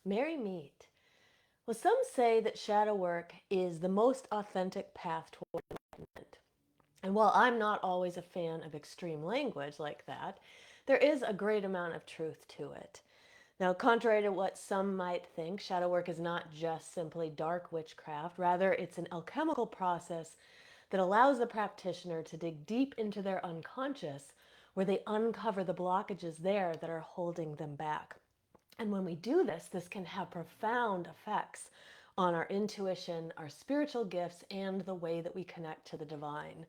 Merry meet. Well, some say that shadow work is the most authentic path toward enlightenment. And while I'm not always a fan of extreme language like that, there is a great amount of truth to it. Now, contrary to what some might think, shadow work is not just simply dark witchcraft. Rather, it's an alchemical process that allows the practitioner to dig deep into their unconscious, where they uncover the blockages there that are holding them back. And when we do this, this can have profound effects on our intuition, our spiritual gifts, and the way that we connect to the divine.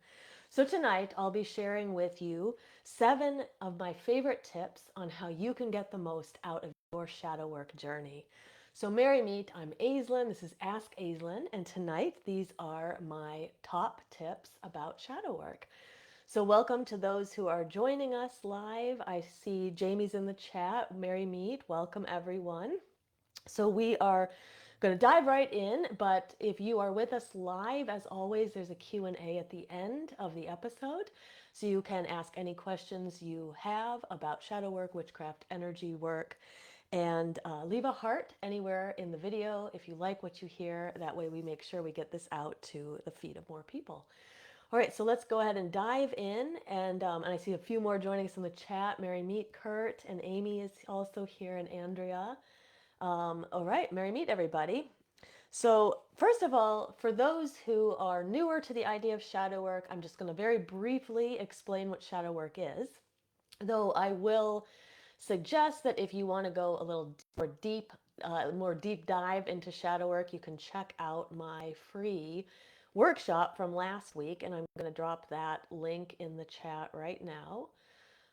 So, tonight I'll be sharing with you 7 of my favorite tips on how you can get the most out of your shadow work journey. So, Merry Meet, I'm Aislin. This is Ask Aislin. And tonight, these are my top tips about shadow work. So, welcome to those who are joining us live. I see Jamie's in the chat. Merry meet. Welcome, everyone. So, we are going to dive right in, but if you are with us live, as always, there's a Q&A at the end of the episode. So you can ask any questions you have about shadow work, witchcraft, energy work, and leave a heart anywhere in the video if you like what you hear. That way we make sure we get this out to the feed of more people. All right, so let's go ahead and dive in. And I see a few more joining us in the chat. Merry Meet, Kurt, and Amy is also here, and Andrea. All right, Merry Meet, everybody. So, first of all, for those who are newer to the idea of shadow work, I'm just going to very briefly explain what shadow work is. Though I will suggest that if you want to go a little more deep dive into shadow work, you can check out my free workshop from last week, and I'm going to drop that link in the chat right now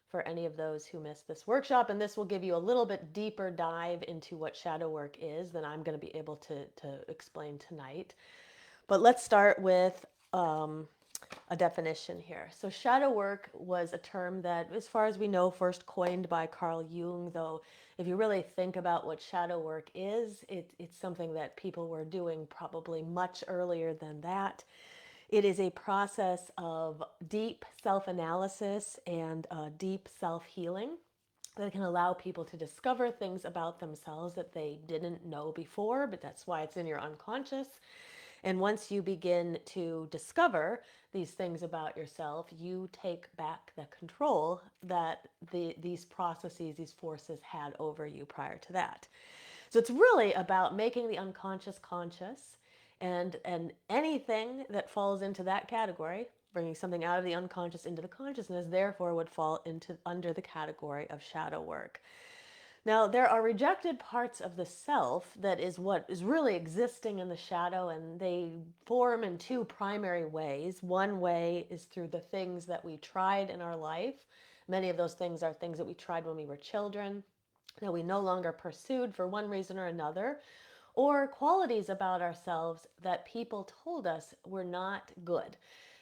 for any of those who missed this workshop. And this will give you a little bit deeper dive into what shadow work is than I'm going to be able to explain tonight. But let's start with a definition here. So, shadow work was a term that, as far as we know, first coined by Carl Jung, though, if you really think about what shadow work is, it's something that people were doing probably much earlier than that. It is a process of deep self analysis and deep self healing that can allow people to discover things about themselves that they didn't know before, but that's why it's in your unconscious. And once you begin to discover these things about yourself, you take back the control that these processes, these forces had over you prior to that. So it's really about making the unconscious conscious, and anything that falls into that category, bringing something out of the unconscious into the consciousness, therefore would fall into under the category of shadow work. Now, there are rejected parts of the self that is what is really existing in the shadow, and they form in 2 primary ways. One way is through the things that we tried in our life. Many of those things are things that we tried when we were children, that we no longer pursued for one reason or another, or qualities about ourselves that people told us were not good,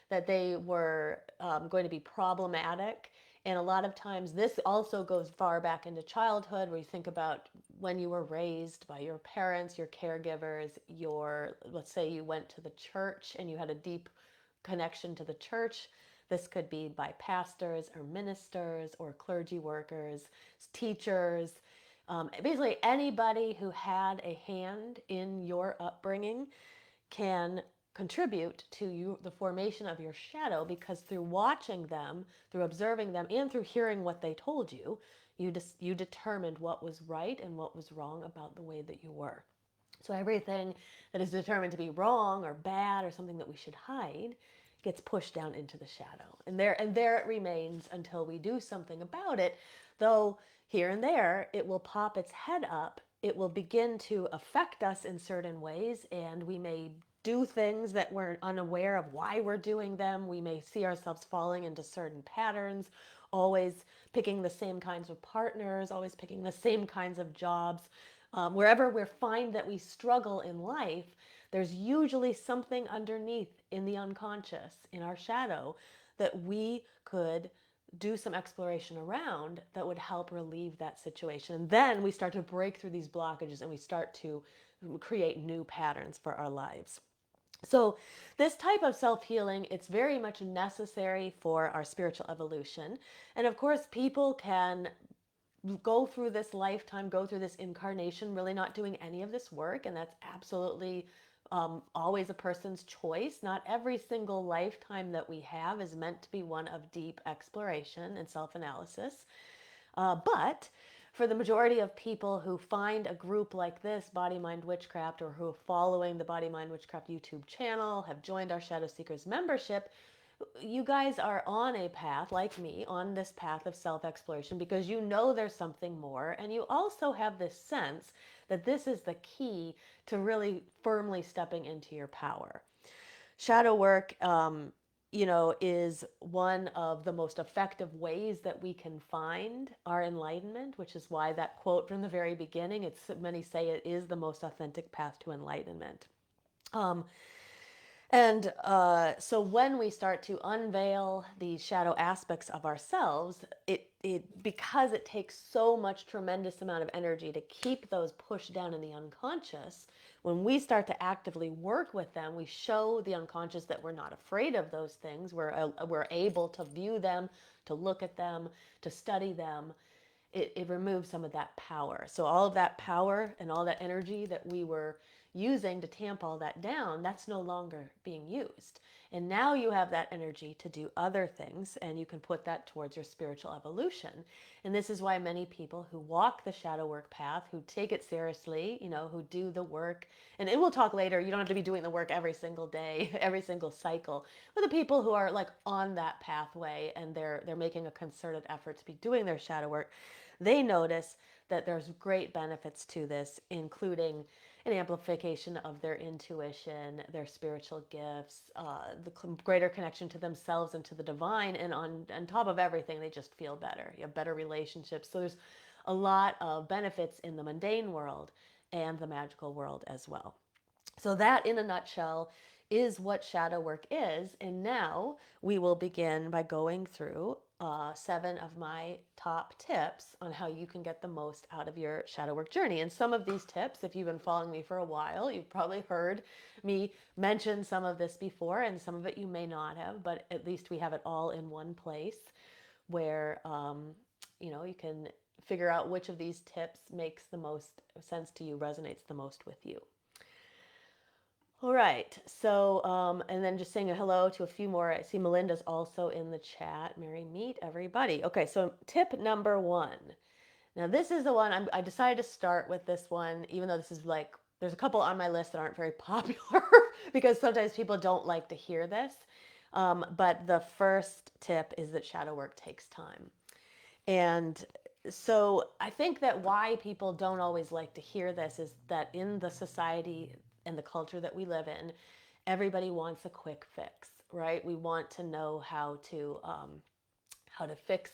that they were going to be problematic. And a lot of times, this also goes far back into childhood, where you think about when you were raised by your parents, your caregivers, let's say you went to the church and you had a deep connection to the church. This could be by pastors or ministers or clergy workers, teachers, basically anybody who had a hand in your upbringing can contribute to the formation of your shadow, because through watching them, through observing them, and through hearing what they told you, you determined what was right and what was wrong about the way that you were. So everything that is determined to be wrong or bad or something that we should hide gets pushed down into the shadow. And there it remains until we do something about it, though here and there it will pop its head up. It will begin to affect us in certain ways, and we may do things that we're unaware of why we're doing them. We may see ourselves falling into certain patterns, always picking the same kinds of partners, always picking the same kinds of jobs. Wherever we find that we struggle in life, there's usually something underneath in the unconscious, in our shadow, that we could do some exploration around that would help relieve that situation. And then we start to break through these blockages and we start to create new patterns for our lives. So this type of self-healing, it's very much necessary for our spiritual evolution. And of course, people can go through this lifetime, go through this incarnation, really not doing any of this work. And that's absolutely always a person's choice. Not every single lifetime that we have is meant to be one of deep exploration and self analysis. But for the majority of people who find a group like this, Body Mind Witchcraft, or who are following the Body Mind Witchcraft YouTube channel, have joined our Shadow Seekers membership, you guys are on a path, like me, on this path of self exploration because you know there's something more. And you also have this sense that this is the key to really firmly stepping into your power. Shadow work, is one of the most effective ways that we can find our enlightenment, which is why that quote from the very beginning, it's many say it is the most authentic path to enlightenment. Um, so when we start to unveil these shadow aspects of ourselves, it because it takes so much tremendous amount of energy to keep those pushed down in the unconscious, when we start to actively work with them, we show the unconscious that we're not afraid of those things. We're able to view them, to look at them, to study them. It removes some of that power. So all of that power and all that energy that we were using to tamp all that down, that's no longer being used. And now you have that energy to do other things, and you can put that towards your spiritual evolution. And this is why many people who walk the shadow work path, who take it seriously, who do the work, and we'll talk later, you don't have to be doing the work every single day, every single cycle, but the people who are like on that pathway and they're making a concerted effort to be doing their shadow work, they notice that there's great benefits to this, including an amplification of their intuition, their spiritual gifts, the greater connection to themselves and to the divine. And on top of everything, they just feel better. You have better relationships. So there's a lot of benefits in the mundane world and the magical world as well. So that, in a nutshell, is what shadow work is. And now we will begin by going through 7 of my top tips on how you can get the most out of your shadow work journey. And some of these tips, if you've been following me for a while, you've probably heard me mention some of this before, and some of it you may not have, but at least we have it all in one place where you can figure out which of these tips makes the most sense to you, resonates the most with you. All right. So, and then just saying a hello to a few more. I see Melinda's also in the chat. Mary, meet everybody. Okay. So, tip number 1. Now, this is the one I decided to start with this one, even though this is like, there's a couple on my list that aren't very popular because sometimes people don't like to hear this. But the first tip is that shadow work takes time. And so I think that why people don't always like to hear this is that in the society and the culture that we live in, everybody wants a quick fix, right? We want to know how to fix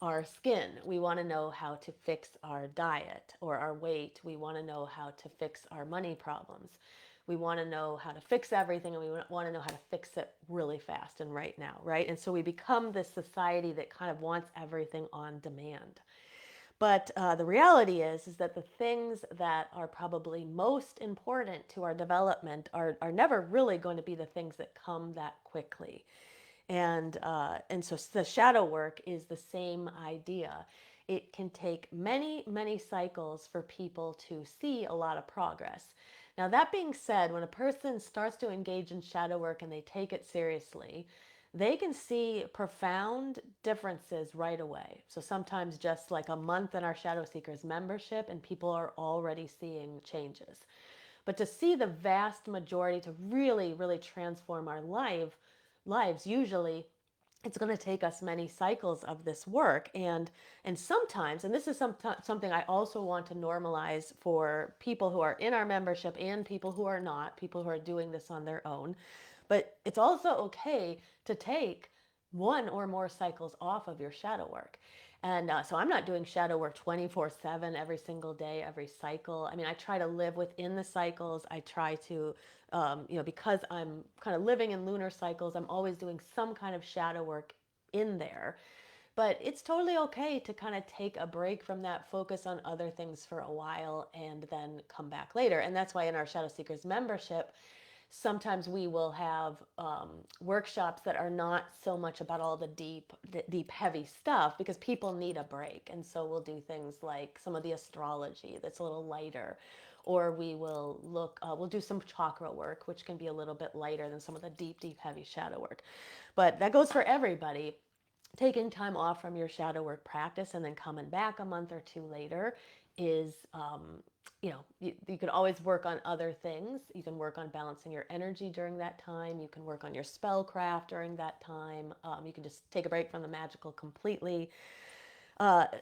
our skin. We want to know how to fix our diet or our weight. We want to know how to fix our money problems. We want to know how to fix everything, and we want to know how to fix it really fast and right now, right? And so we become this society that kind of wants everything on demand. But the reality is that the things that are probably most important to our development are never really going to be the things that come that quickly. And so the shadow work is the same idea. It can take many, many cycles for people to see a lot of progress. Now, that being said, when a person starts to engage in shadow work and they take it seriously, they can see profound differences right away. So sometimes just like a month in our Shadow Seekers membership, and people are already seeing changes. But to see the vast majority, to really, really transform our lives, usually it's going to take us many cycles of this work. And sometimes, and this is something I also want to normalize for people who are in our membership and people who are not, people who are doing this on their own, but it's also okay to take one or more cycles off of your shadow work. And so I'm not doing shadow work 24/7 every single day, every cycle. I mean, I try to live within the cycles. I try to, because I'm kind of living in lunar cycles, I'm always doing some kind of shadow work in there. But it's totally okay to kind of take a break from that, focus on other things for a while, and then come back later. And that's why in our Shadow Seekers membership, Sometimes we will have workshops that are not so much about all the deep, heavy stuff because people need a break. And so we'll do things like some of the astrology that's a little lighter, or we'll do some chakra work, which can be a little bit lighter than some of the deep, heavy shadow work. But that goes for everybody. Taking time off from your shadow work practice and then coming back a month or two later is, you can always work on other things. You can work on balancing your energy during that time. You can work on your spellcraft during that time. You can just take a break from the magical completely.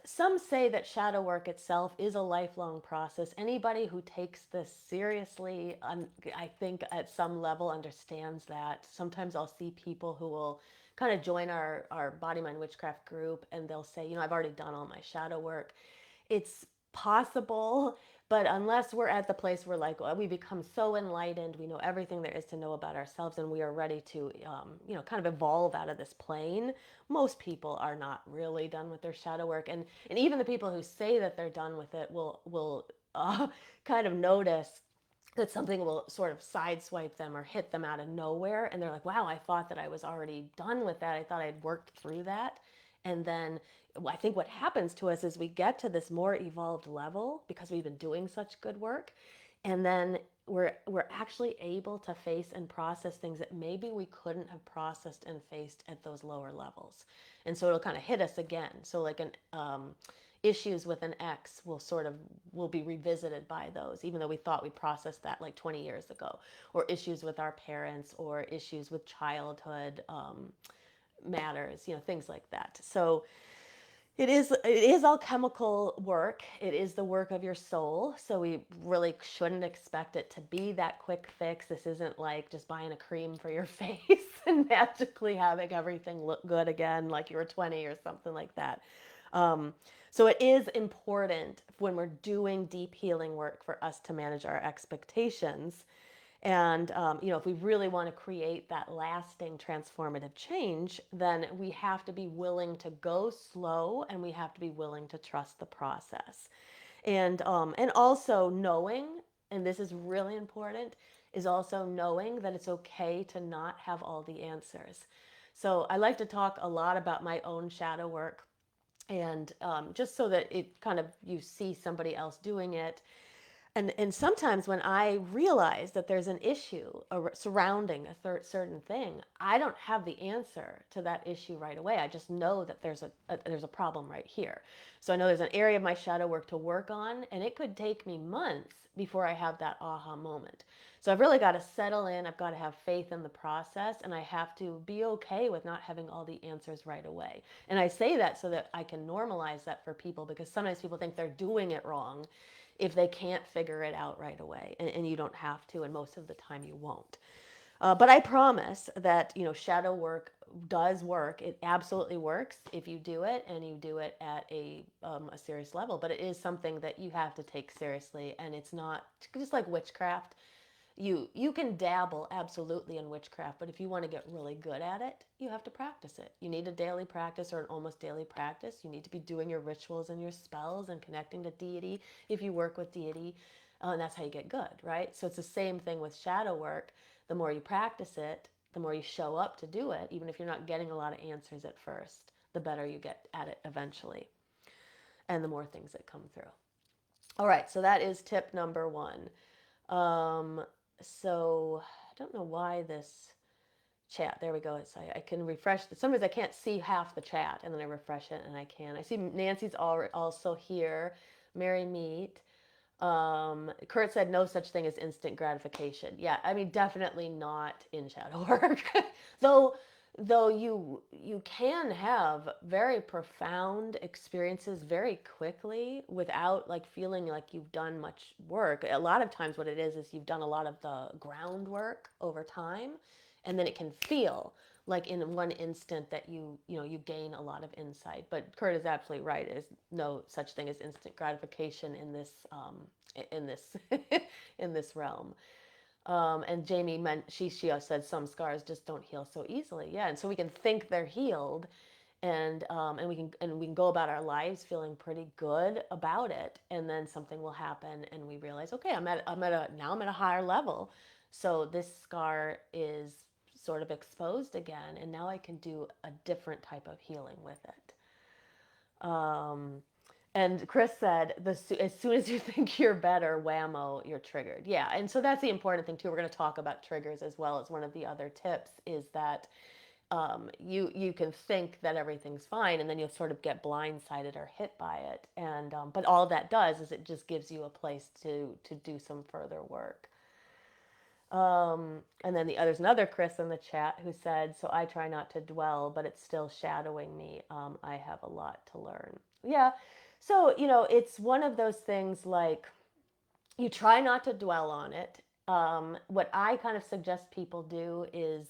Some say that shadow work itself is a lifelong process. Anybody who takes this seriously, I think at some level understands that. Sometimes I'll see people who will kind of join our Body Mind Witchcraft group and they'll say, I've already done all my shadow work. It's possible, but unless we're at the place where like we become so enlightened, we know everything there is to know about ourselves, and we are ready to, kind of evolve out of this plane. Most people are not really done with their shadow work, and even the people who say that they're done with it will kind of notice that something will sort of sideswipe them or hit them out of nowhere, and they're like, wow, I thought that I was already done with that, I thought I'd worked through that. And then I think what happens to us is we get to this more evolved level because we've been doing such good work, and then we're actually able to face and process things that maybe we couldn't have processed and faced at those lower levels. And so it'll kind of hit us again. So like an issues with an ex will be revisited by those, even though we thought we processed that like 20 years ago, or issues with our parents, or issues with childhood matters, things like that. So it is alchemical work. It is the work of your soul. So we really shouldn't expect it to be that quick fix. This isn't like just buying a cream for your face and magically having everything look good again like you were 20 or something like that. Um, so it is important when we're doing deep healing work for us to manage our expectations. And, if we really want to create that lasting transformative change, then we have to be willing to go slow, and we have to be willing to trust the process. And also knowing, and this is really important, is also knowing that it's okay to not have all the answers. So I like to talk a lot about my own shadow work, and just so that it kind of you see somebody else doing it. And sometimes when I realize that there's an issue surrounding a certain thing, I don't have the answer to that issue right away. I just know that there's a problem right here. So I know there's an area of my shadow work to work on, and it could take me months before I have that aha moment. So I've really got to settle in. I've got to have faith in the process, and I have to be okay with not having all the answers right away. And I say that so that I can normalize that for people, because sometimes people think they're doing it wrong if they can't figure it out right away. And you don't have to, and most of the time you won't. But I promise that, shadow work does work. It absolutely works if you do it, and you do it at a serious level. But it is something that you have to take seriously, and it's not just like witchcraft. You can dabble absolutely in witchcraft, but if you want to get really good at it, you have to practice it. You need a daily practice or an almost daily practice. You need to be doing your rituals and your spells and connecting to deity if you work with deity, and that's how you get good, right? So it's the same thing with shadow work. The more you practice it, the more you show up to do it, even if you're not getting a lot of answers at first, the better you get at it eventually, and the more things that come through. All right, so that is tip number one. Um, so I don't know why this chat. There we go. I can refresh. Sometimes I can't see half the chat, and then I refresh it, and I can. I see Nancy's also here. Mary Meet. Kurt said no such thing as instant gratification. Yeah, I mean definitely not in shadow work. though though you can have very profound experiences very quickly without like feeling like you've done much work. A lot of times what it is you've done a lot of the groundwork over time, and then it can feel like in one instant that you gain a lot of insight. But Kurt is absolutely right. There's no such thing as instant gratification in this in this realm. And Jamie meant she said some scars just don't heal so easily. Yeah, and so we can think they're healed, and we can go about our lives feeling pretty good about it, and then something will happen and we realize, okay, I'm at a higher level, so this scar is sort of exposed again, and now I can do a different type of healing with it. um, and Chris said, as soon as you think you're better, whammo, you're triggered. Yeah, and so that's the important thing too. We're going to talk about triggers as well as one of the other tips is that you can think that everything's fine, and then you'll sort of get blindsided or hit by it. And but all that does is it just gives you a place to do some further work. And then there's another Chris in the chat who said, "So I try not to dwell, but it's still shadowing me. I have a lot to learn." Yeah. So it's one of those things like you try not to dwell on it. What I kind of suggest people do is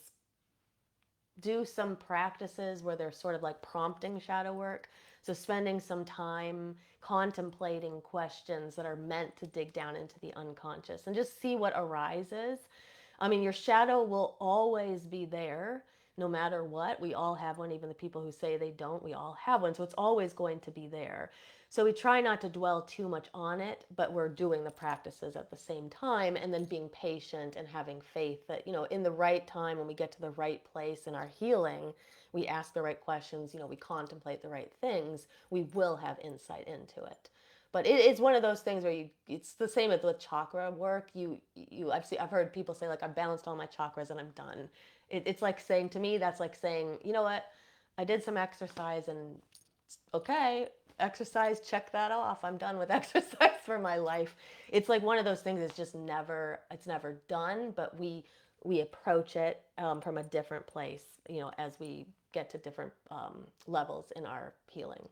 do some practices where they're sort of like prompting shadow work. So, spending some time contemplating questions that are meant to dig down into the unconscious and just see what arises. I mean, your shadow will always be there no matter what. We all have one, even the people who say they don't, we all have one. So, it's always going to be there. So we try not to dwell too much on it, but we're doing the practices at the same time, and then being patient and having faith that, in the right time, when we get to the right place in our healing, we ask the right questions, we contemplate the right things, we will have insight into it. But it's one of those things where it's the same as with chakra work. I've heard people say like, I've balanced all my chakras and I'm done. It's like saying, to me, that's like saying, you know what, I did some exercise and okay, exercise, check that off. I'm done with exercise for my life. It's like one of those things. It's never done, but we approach it from a different place, as we get to different levels in our healing.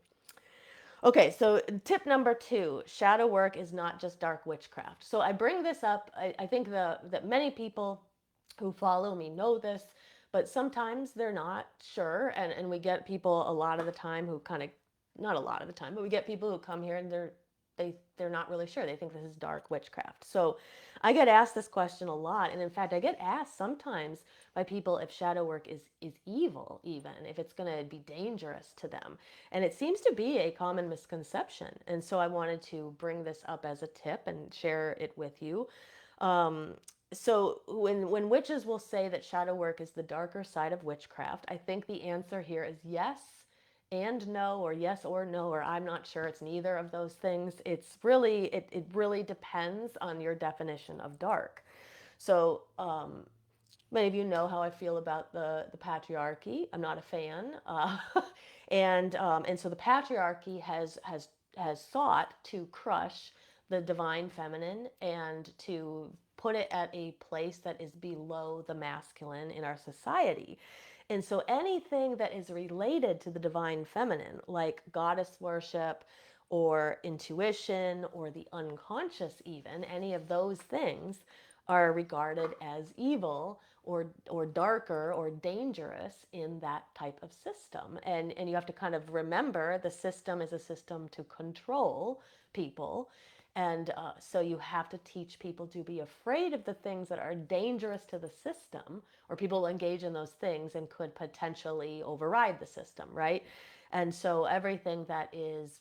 Okay, so tip number 2, shadow work is not just dark witchcraft. So I bring this up. I think that many people who follow me know this, but sometimes they're not sure. And we get people a lot of the time who kind of, not a lot of the time, but we get people who come here and they're not really sure. They think this is dark witchcraft. So I get asked this question a lot. And in fact, I get asked sometimes by people if shadow work is evil, even if it's going to be dangerous to them. And it seems to be a common misconception. And so I wanted to bring this up as a tip and share it with you. Um, so when witches will say that shadow work is the darker side of witchcraft, I think the answer here is yes and no, or yes or no, or I'm not sure. It's neither of those things. It really depends on your definition of dark. So many of you know how I feel about the patriarchy. I'm not a fan, and so the patriarchy has sought to crush the divine feminine and to put it at a place that is below the masculine in our society. And so anything that is related to the divine feminine, like goddess worship or intuition or the unconscious, even any of those things, are regarded as evil or darker or dangerous in that type of system. And you have to kind of remember the system is a system to control people. And so you have to teach people to be afraid of the things that are dangerous to the system, or people engage in those things and could potentially override the system, right? And so everything that is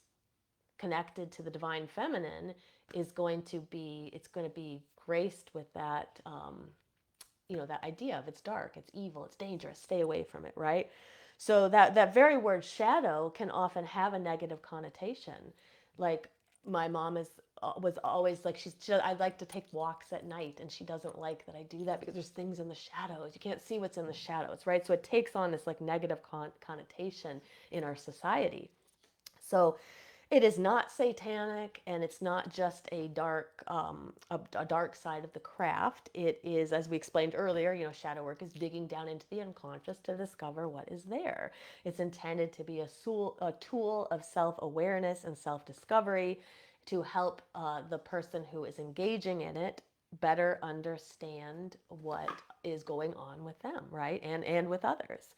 connected to the divine feminine is going to be, it's going to be graced with that that idea of it's dark, it's evil, it's dangerous, stay away from it, right? So that very word shadow can often have a negative connotation. Like my mom was always like, I'd like to take walks at night, and she doesn't like that I do that because there's things in the shadows. You can't see what's in the shadows, right? So it takes on this like negative connotation in our society. So it is not satanic, and it's not just a dark side of the craft. It is, as we explained earlier, shadow work is digging down into the unconscious to discover what is there. It's intended to be a tool of self-awareness and self-discovery to help the person who is engaging in it better understand what is going on with them, right? And with others.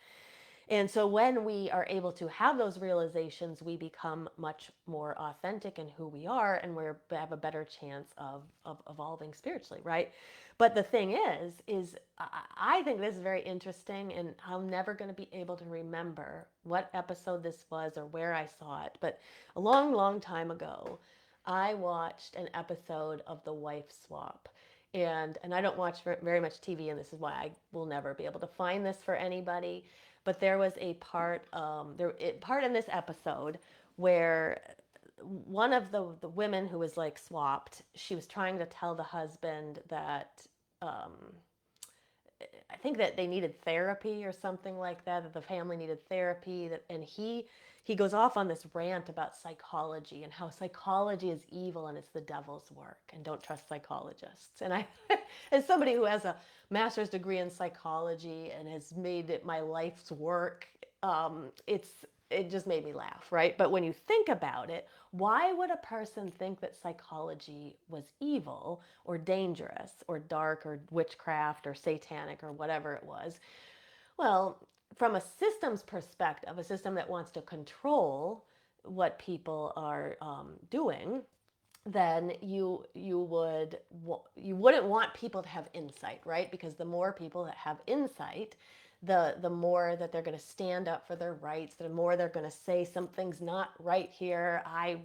And so when we are able to have those realizations, we become much more authentic in who we are, and we have a better chance of evolving spiritually, right? But the thing is I think this is very interesting, and I'm never going to be able to remember what episode this was or where I saw it. But a long, long time ago, I watched an episode of The Wife Swap. And I don't watch very much TV, and this is why I will never be able to find this for anybody. But there was a part in this episode where one of the women who was like swapped, she was trying to tell the husband that um, I think that they needed therapy or something like that, that the family needed therapy. And he goes off on this rant about psychology and how psychology is evil and it's the devil's work and don't trust psychologists. And I, as somebody who has a master's degree in psychology and has made it my life's work, it just made me laugh, right? But when you think about it, why would a person think that psychology was evil or dangerous or dark or witchcraft or satanic or whatever it was? Well, from a systems perspective, a system that wants to control what people are doing, then you wouldn't want people to have insight, right? Because the more people that have insight, the more that they're going to stand up for their rights, the more they're going to say something's not right here. I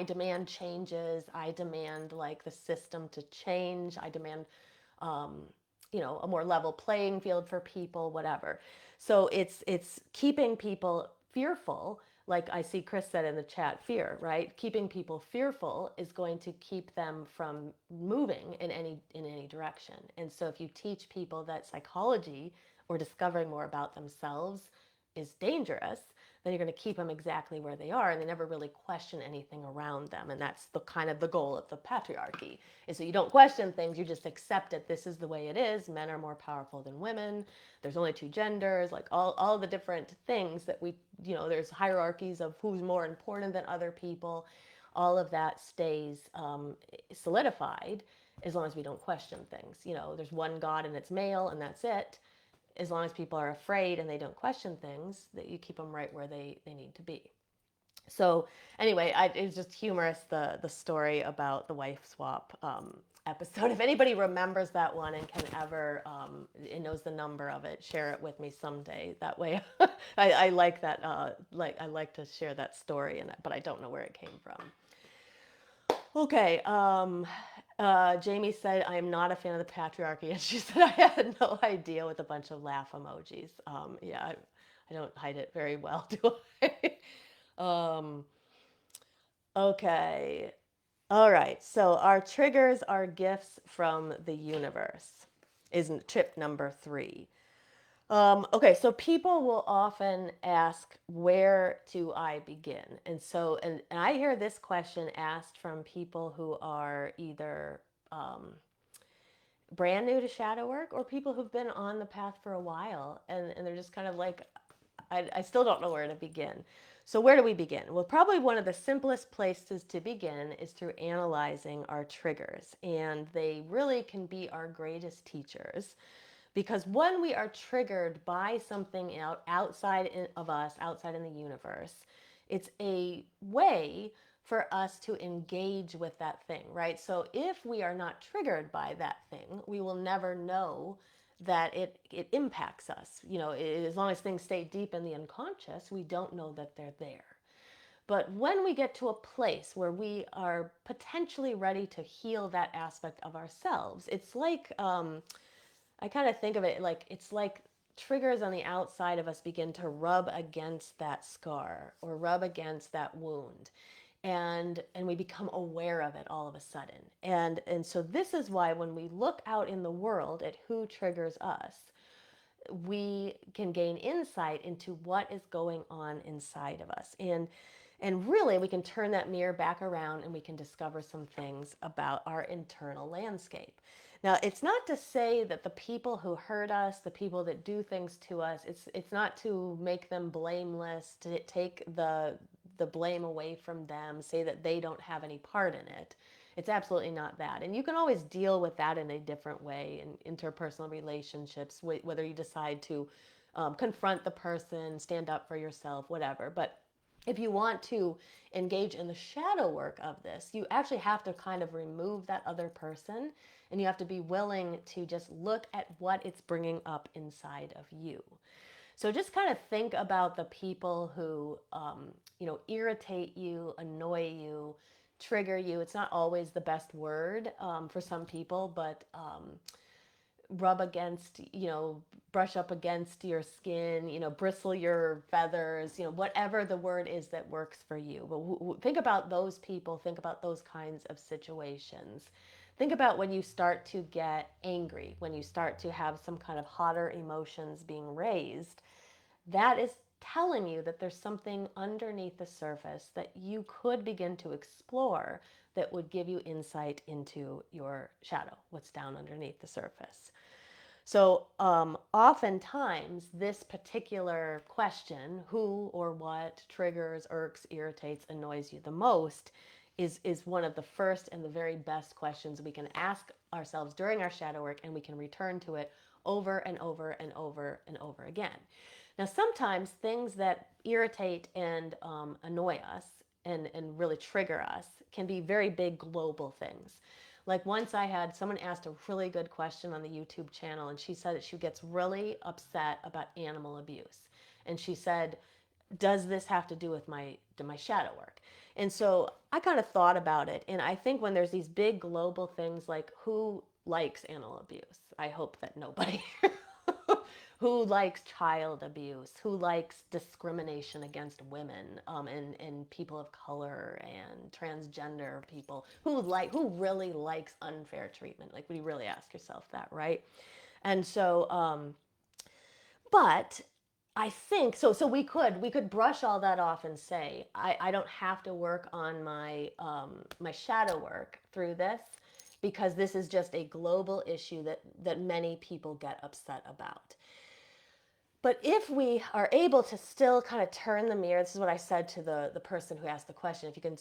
demand changes. I demand like the system to change. I demand um, a more level playing field for people, whatever. So it's keeping people fearful. Like I see Chris said in the chat, fear, right? Keeping people fearful is going to keep them from moving in any direction. And so if you teach people that psychology or discovering more about themselves is dangerous, then you're going to keep them exactly where they are, and they never really question anything around them. And that's the kind of the goal of the patriarchy, is that you don't question things, you just accept it. This is the way it is. Men are more powerful than women. There's only two genders, like all the different things that there's hierarchies of who's more important than other people. All of that stays solidified as long as we don't question things. There's one God and it's male and that's it. As long as people are afraid and they don't question things, that you keep them right where they need to be. So anyway, it's just humorous, the story about the wife swap episode. If anybody remembers that one and can ever and knows the number of it, share it with me someday. That way, I like that. I like to share that story, but I don't know where it came from. Okay. Jamie said, I am not a fan of the patriarchy. And she said, I had no idea, with a bunch of laugh emojis. Yeah, I don't hide it very well, do I? um, okay. All right. So our triggers are gifts from the universe, is tip number 3. Okay, so people will often ask, where do I begin? And I hear this question asked from people who are either brand new to shadow work or people who've been on the path for a while, and they're just kind of like, I still don't know where to begin. So where do we begin? Well, probably one of the simplest places to begin is through analyzing our triggers, and they really can be our greatest teachers. Because when we are triggered by something of us, outside in the universe, it's a way for us to engage with that thing, right? So if we are not triggered by that thing, we will never know that it impacts us. As long as things stay deep in the unconscious, we don't know that they're there. But when we get to a place where we are potentially ready to heal that aspect of ourselves, it's like I kind of think of it like it's like triggers on the outside of us begin to rub against that scar or rub against that wound, and we become aware of it all of a sudden. And so this is why when we look out in the world at who triggers us, we can gain insight into what is going on inside of us. And really, we can turn that mirror back around and we can discover some things about our internal landscape. Now, it's not to say that the people who hurt us, the people that do things to us, it's not to make them blameless, to take the blame away from them, say that they don't have any part in it. It's absolutely not that. And you can always deal with that in a different way in interpersonal relationships, whether you decide to confront the person, stand up for yourself, whatever. But if you want to engage in the shadow work of this, you actually have to kind of remove that other person, and you have to be willing to just look at what it's bringing up inside of you. So just kind of think about the people who, irritate you, annoy you, trigger you. It's not always the best word for some people, but rub against, brush up against your skin, bristle your feathers, whatever the word is that works for you. But think about those people, think about those kinds of situations. Think about when you start to get angry, when you start to have some kind of hotter emotions being raised. That is telling you that there's something underneath the surface that you could begin to explore that would give you insight into your shadow, what's down underneath the surface. So, oftentimes, this particular question, who or what triggers, irks, irritates, annoys you the most, is one of the first and the very best questions we can ask ourselves during our shadow work, and we can return to it over and over and over and over again. Now, sometimes things that irritate and annoy us and really trigger us can be very big global things. Like once I had someone asked a really good question on the YouTube channel, and she said that she gets really upset about animal abuse. And she said, does this have to do with my shadow work? And so I kind of thought about it. And I think when there's these big global things like who likes animal abuse, I hope that nobody who likes child abuse, who likes discrimination against women and people of color and transgender people, who really likes unfair treatment. Like, would you really ask yourself that, right? And so but I think so. So we could brush all that off and say I don't have to work on my shadow work through this, because this is just a global issue that many people get upset about. But if we are able to still kind of turn the mirror, this is what I said to the person who asked the question. If you can,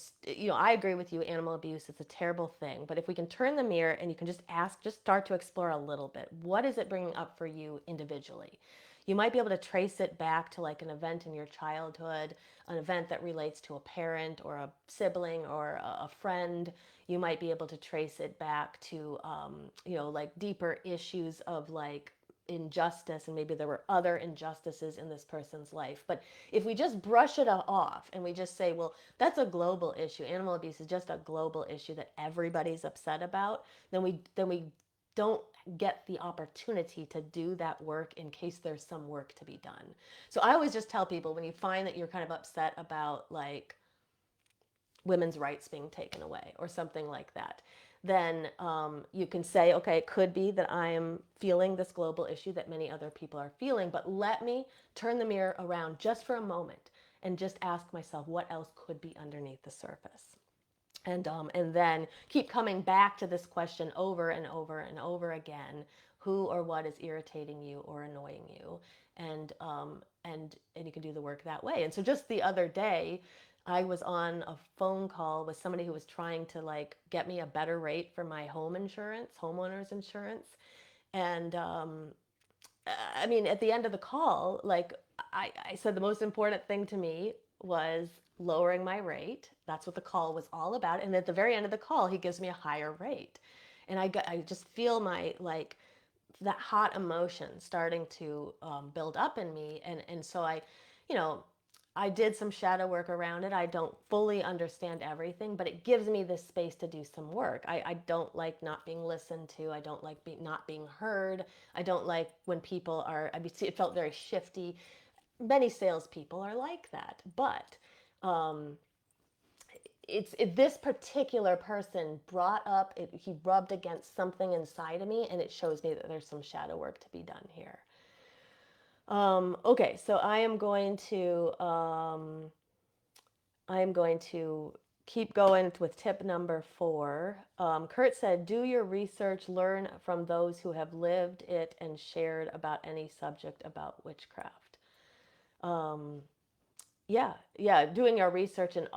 I agree with you, animal abuse is a terrible thing. But if we can turn the mirror and you can just ask, just start to explore a little bit, what is it bringing up for you individually? You might be able to trace it back to like an event in your childhood, an event that relates to a parent or a sibling or a friend. You might be able to trace it back to, like deeper issues of like injustice, and maybe there were other injustices in this person's life. But if we just brush it off and we just say, well, that's a global issue, animal abuse is just a global issue that everybody's upset about, then we don't get the opportunity to do that work in case there's some work to be done. So I always just tell people, when you find that you're kind of upset about like women's rights being taken away or something like that, then you can say, okay, it could be that I am feeling this global issue that many other people are feeling, but let me turn the mirror around just for a moment and just ask myself what else could be underneath the surface. And then keep coming back to this question over and over and over again: who or what is irritating you or annoying you? And you can do the work that way. And so just the other day, I was on a phone call with somebody who was trying to like get me a better rate for my home insurance, homeowners insurance. And I mean, at the end of the call, like I said, the most important thing to me was lowering my rate. That's what the call was all about. And at the very end of the call, he gives me a higher rate. And I just feel my like that hot emotion starting to build up in me. And so you know, I did some shadow work around it. I don't fully understand everything, but it gives me this space to do some work. I don't like not being listened to. I don't like not being heard. I don't like when people are, I mean, it felt very shifty. Many salespeople are like that, but um, this particular person brought up, he rubbed against something inside of me, and it shows me that there's some shadow work to be done here. Okay, so I am going to keep going with tip number 4. Kurt said, do your research, learn from those who have lived it and shared about any subject about witchcraft. Um, yeah, doing our research and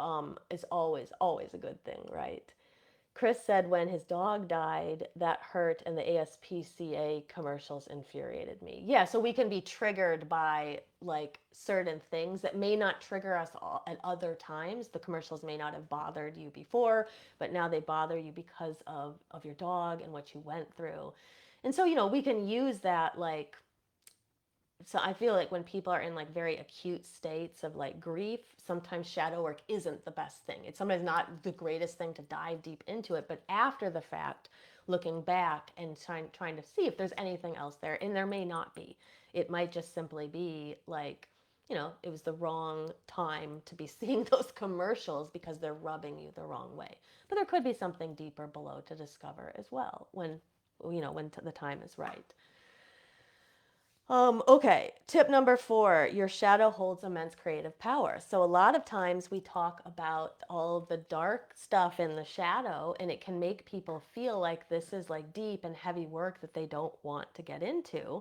is always a good thing, right? Chris said when his dog died, that hurt, and the ASPCA commercials infuriated me. Yeah, so we can be triggered by like certain things that may not trigger us all at other times. The commercials may not have bothered you before, but now they bother you because of your dog and what you went through. And so, we can use that like, so I feel like when people are in like very acute states of like grief, sometimes shadow work isn't the best thing. It's sometimes not the greatest thing to dive deep into it, but after the fact, looking back and trying to see if there's anything else there, and there may not be. It might just simply be like, it was the wrong time to be seeing those commercials because they're rubbing you the wrong way. But there could be something deeper below to discover as well when the time is right. Okay, tip number 4, your shadow holds immense creative power. So a lot of times we talk about all of the dark stuff in the shadow, and it can make people feel like this is like deep and heavy work that they don't want to get into.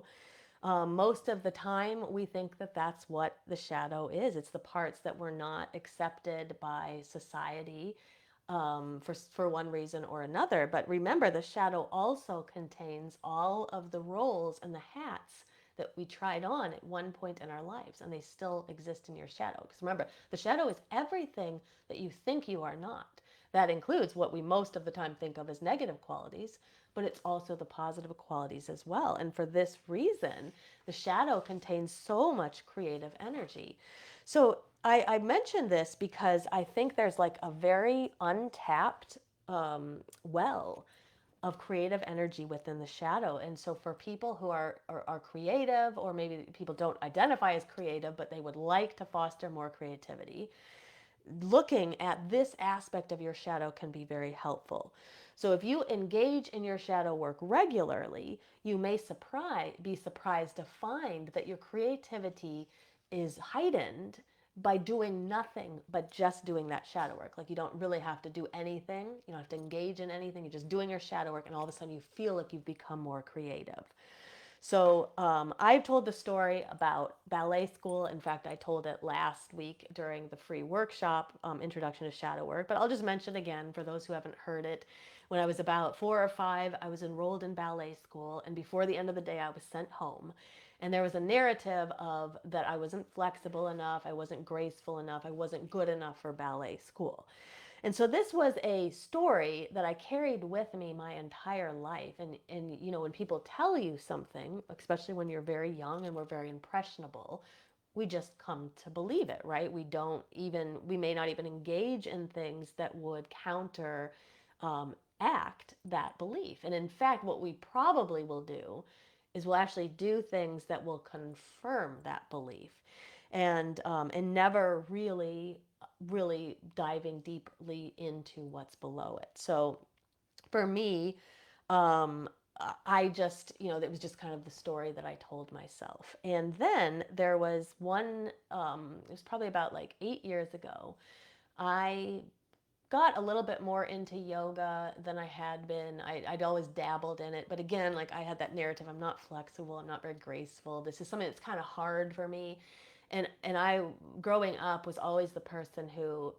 Most of the time, we think that that's what the shadow is. It's the parts that were not accepted by society for one reason or another. But remember, the shadow also contains all of the roles and the hats that we tried on at one point in our lives, and they still exist in your shadow. Because remember, the shadow is everything that you think you are not. That includes what we most of the time think of as negative qualities, but it's also the positive qualities as well. And for this reason, the shadow contains so much creative energy. So I mentioned this because I think there's like a very untapped well of creative energy within the shadow. And so for people who are creative, or maybe people don't identify as creative, but they would like to foster more creativity, looking at this aspect of your shadow can be very helpful. So if you engage in your shadow work regularly, you may be surprised to find that your creativity is heightened by doing nothing but just doing that shadow work. Like, you don't really have to do anything. You don't have to engage in anything. You're just doing your shadow work, and all of a sudden you feel like you've become more creative. So I've told the story about ballet school. In fact, I told it last week during the free workshop, Introduction to Shadow Work. But I'll just mention again for those who haven't heard it. When I was about 4 or 5, I was enrolled in ballet school, and before the end of the day, I was sent home. And there was a narrative of that I wasn't flexible enough, I wasn't graceful enough, I wasn't good enough for ballet school. And so this was a story that I carried with me my entire life. And when people tell you something, especially when you're very young and we're very impressionable, we just come to believe it, right? We may not even engage in things that would counter act that belief. And in fact, what we probably will do is we'll actually do things that will confirm that belief, and never really diving deeply into what's below it. So for me, um, I just, it was just kind of the story that I told myself. And then there was one, it was probably about like 8 years ago. I got a little bit more into yoga than I had been. I'd always dabbled in it. But again, like, I had that narrative, I'm not flexible, I'm not very graceful. This is something that's kind of hard for me. And I, growing up, was always the person who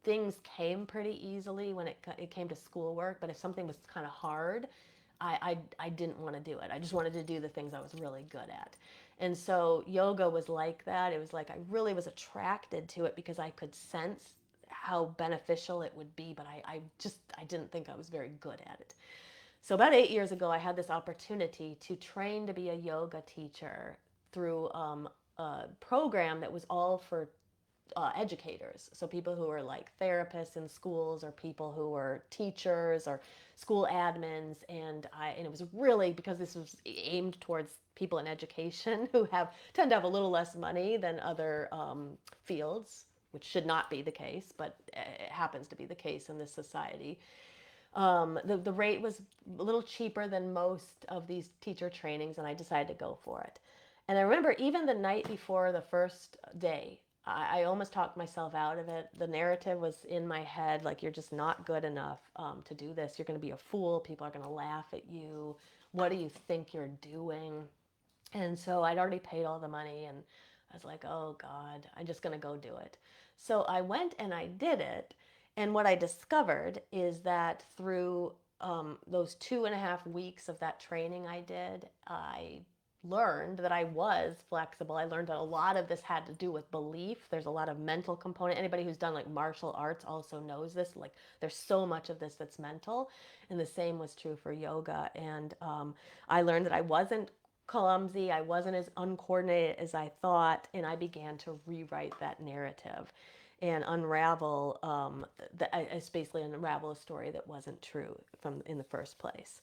things came pretty easily when it came to schoolwork. But if something was kind of hard, I didn't want to do it. I just wanted to do the things I was really good at. And so yoga was like that. It was like I really was attracted to it because I could sense how beneficial it would be, but I didn't think I was very good at it. So about 8 years ago, I had this opportunity to train to be a yoga teacher through a program that was all for educators. So people who were like therapists in schools, or people who were teachers or school admins. And it was really because this was aimed towards people in education who tend to have a little less money than other fields, which should not be the case, but it happens to be the case in this society. The rate was a little cheaper than most of these teacher trainings, and I decided to go for it. And I remember even the night before the first day, I almost talked myself out of it. The narrative was in my head, like, you're just not good enough to do this. You're going to be a fool. People are going to laugh at you. What do you think you're doing? And so I'd already paid all the money, and I was like, oh God, I'm just going to go do it. So I went and I did it. And what I discovered is that through those 2.5 weeks of that training I did, I learned that I was flexible. I learned that a lot of this had to do with belief. There's a lot of mental component. Anybody who's done like martial arts also knows this. Like there's so much of this that's mental, and the same was true for yoga. And I learned that I wasn't clumsy. I wasn't as uncoordinated as I thought, and I began to rewrite that narrative and unravel it's basically unravel a story that wasn't true from in the first place.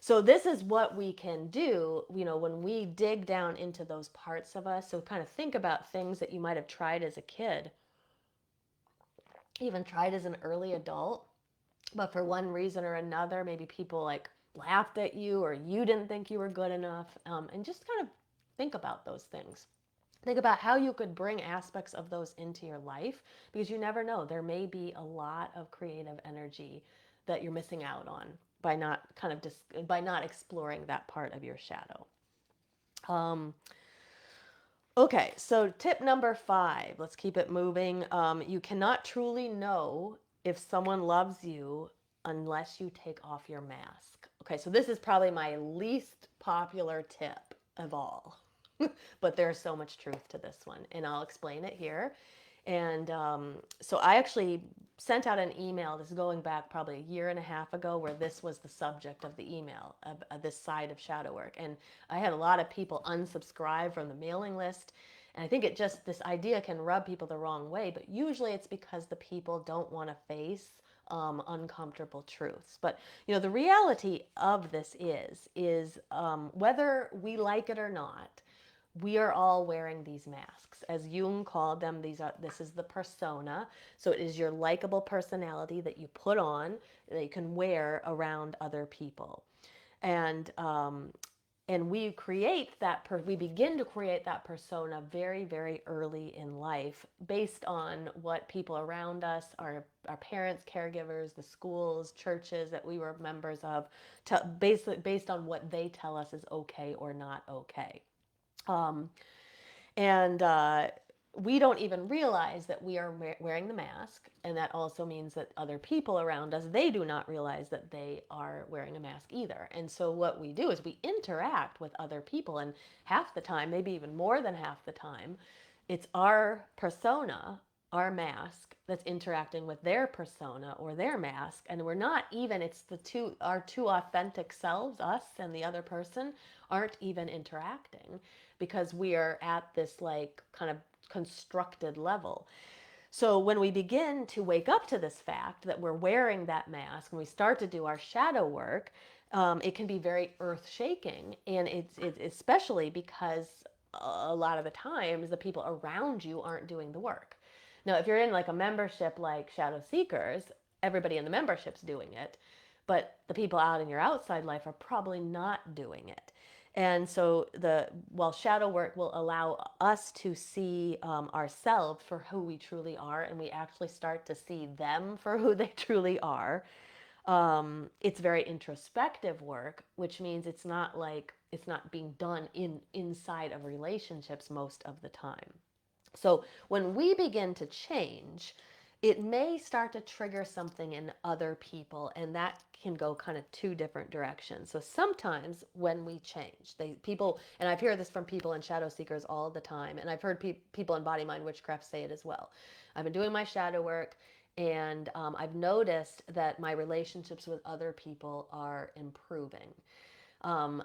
So this is what we can do, when we dig down into those parts of us. So kind of think about things that you might have tried as a kid, even tried as an early adult, but for one reason or another, maybe people like laughed at you or you didn't think you were good enough, and just kind of think about those things. Think about how you could bring aspects of those into your life, because you never know. There may be a lot of creative energy that you're missing out on by not by not exploring that part of your shadow. Um, okay, so tip number 5. Let's keep it moving. You cannot truly know if someone loves you unless you take off your mask. Okay, so this is probably my least popular tip of all. But there's so much truth to this one, and I'll explain it here. And so I actually sent out an email. This is going back probably a year and a half ago, where this was the subject of the email, of this side of shadow work. And I had a lot of people unsubscribe from the mailing list. And I think this idea can rub people the wrong way, but usually it's because the people don't want to face uncomfortable truths. But the reality of this is whether we like it or not, we are all wearing these masks. As Jung called them, this is the persona. So it is your likable personality that you put on, that you can wear around other people. And we begin to create that persona very, very early in life, based on what people around us, our parents, caregivers, the schools, churches that we were members of, based on what they tell us is okay or not okay. Um, and we don't even realize that we are wearing the mask, and that also means that other people around us, they do not realize that they are wearing a mask either. And so what we do is we interact with other people, and half the time, maybe even more than half the time, it's our persona, our mask, that's interacting with their persona or their mask. And we're not even, it's our two authentic selves, us and the other person, aren't even interacting, because we are at this like kind of constructed level. So when we begin to wake up to this fact that we're wearing that mask, and we start to do our shadow work, it can be very earth shaking. And it's especially because a lot of the times the people around you aren't doing the work. Now, if you're in like a membership like Shadow Seekers, everybody in the membership's doing it, but the people out in your outside life are probably not doing it. And so while shadow work will allow us to see ourselves for who we truly are, and we actually start to see them for who they truly are, it's very introspective work, which means it's not being done inside of relationships most of the time. So when we begin to change, it may start to trigger something in other people, and that can go kind of two different directions. So sometimes when we change, people, and I've heard this from people in Shadow Seekers all the time, and I've heard people in Body Mind Witchcraft say it as well. I've been doing my shadow work, and I've noticed that my relationships with other people are improving. Um,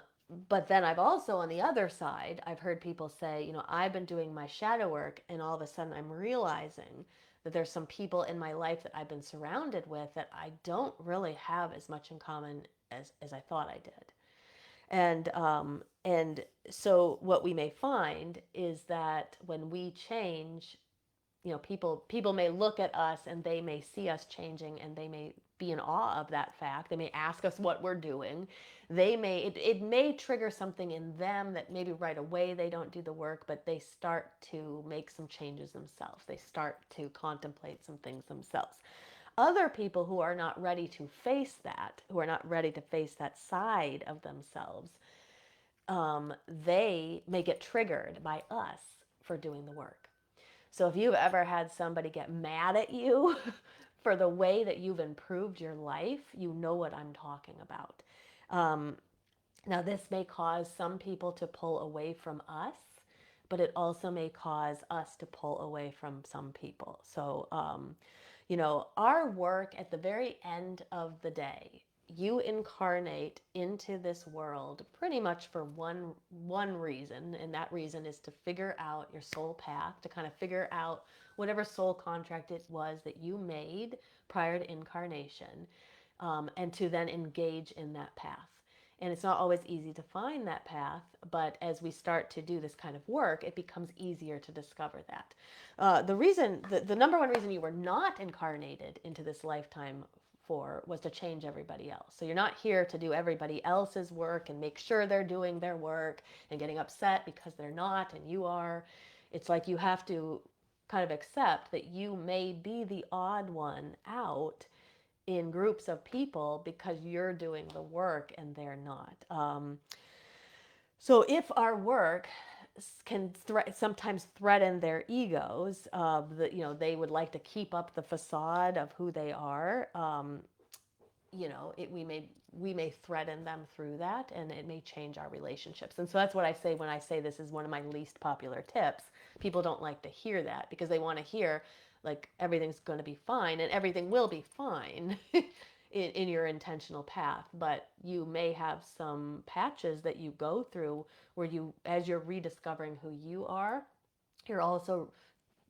but then I've also, on the other side, I've heard people say, I've been doing my shadow work, and all of a sudden I'm realizing that there's some people in my life that I've been surrounded with that I don't really have as much in common as I thought I did. And so what we may find is that when we change, people may look at us and they may see us changing, and they may be in awe of that fact. They may ask us what we're doing. It may trigger something in them that maybe right away they don't do the work, but they start to make some changes themselves. They start to contemplate some things themselves. Other people who are not ready to face that, who are not ready to face that side of themselves, they may get triggered by us for doing the work. So if you've ever had somebody get mad at you for the way that you've improved your life, you know what I'm talking about. Um, Now, this may cause some people to pull away from us, but it also may cause us to pull away from some people. So, our work at the very end of the day, you incarnate into this world pretty much for one reason, and that reason is to figure out your soul path, to kind of figure out whatever soul contract it was that you made prior to incarnation, and to then engage in that path. And it's not always easy to find that path, but as we start to do this kind of work, it becomes easier to discover that. The number one reason you were not incarnated into this lifetime for was to change everybody else. So you're not here to do everybody else's work and make sure they're doing their work and getting upset because they're not and you are. It's like you have to kind of accept that you may be the odd one out in groups of people because you're doing the work and they're not. So if our work can sometimes threaten their egos, that they would like to keep up the facade of who they are. We may threaten them through that, and it may change our relationships. And so that's what I say when I say this is one of my least popular tips. People don't like to hear that because they want to hear like everything's going to be fine, and everything will be fine in your intentional path. But you may have some patches that you go through where as you're rediscovering who you are, you're also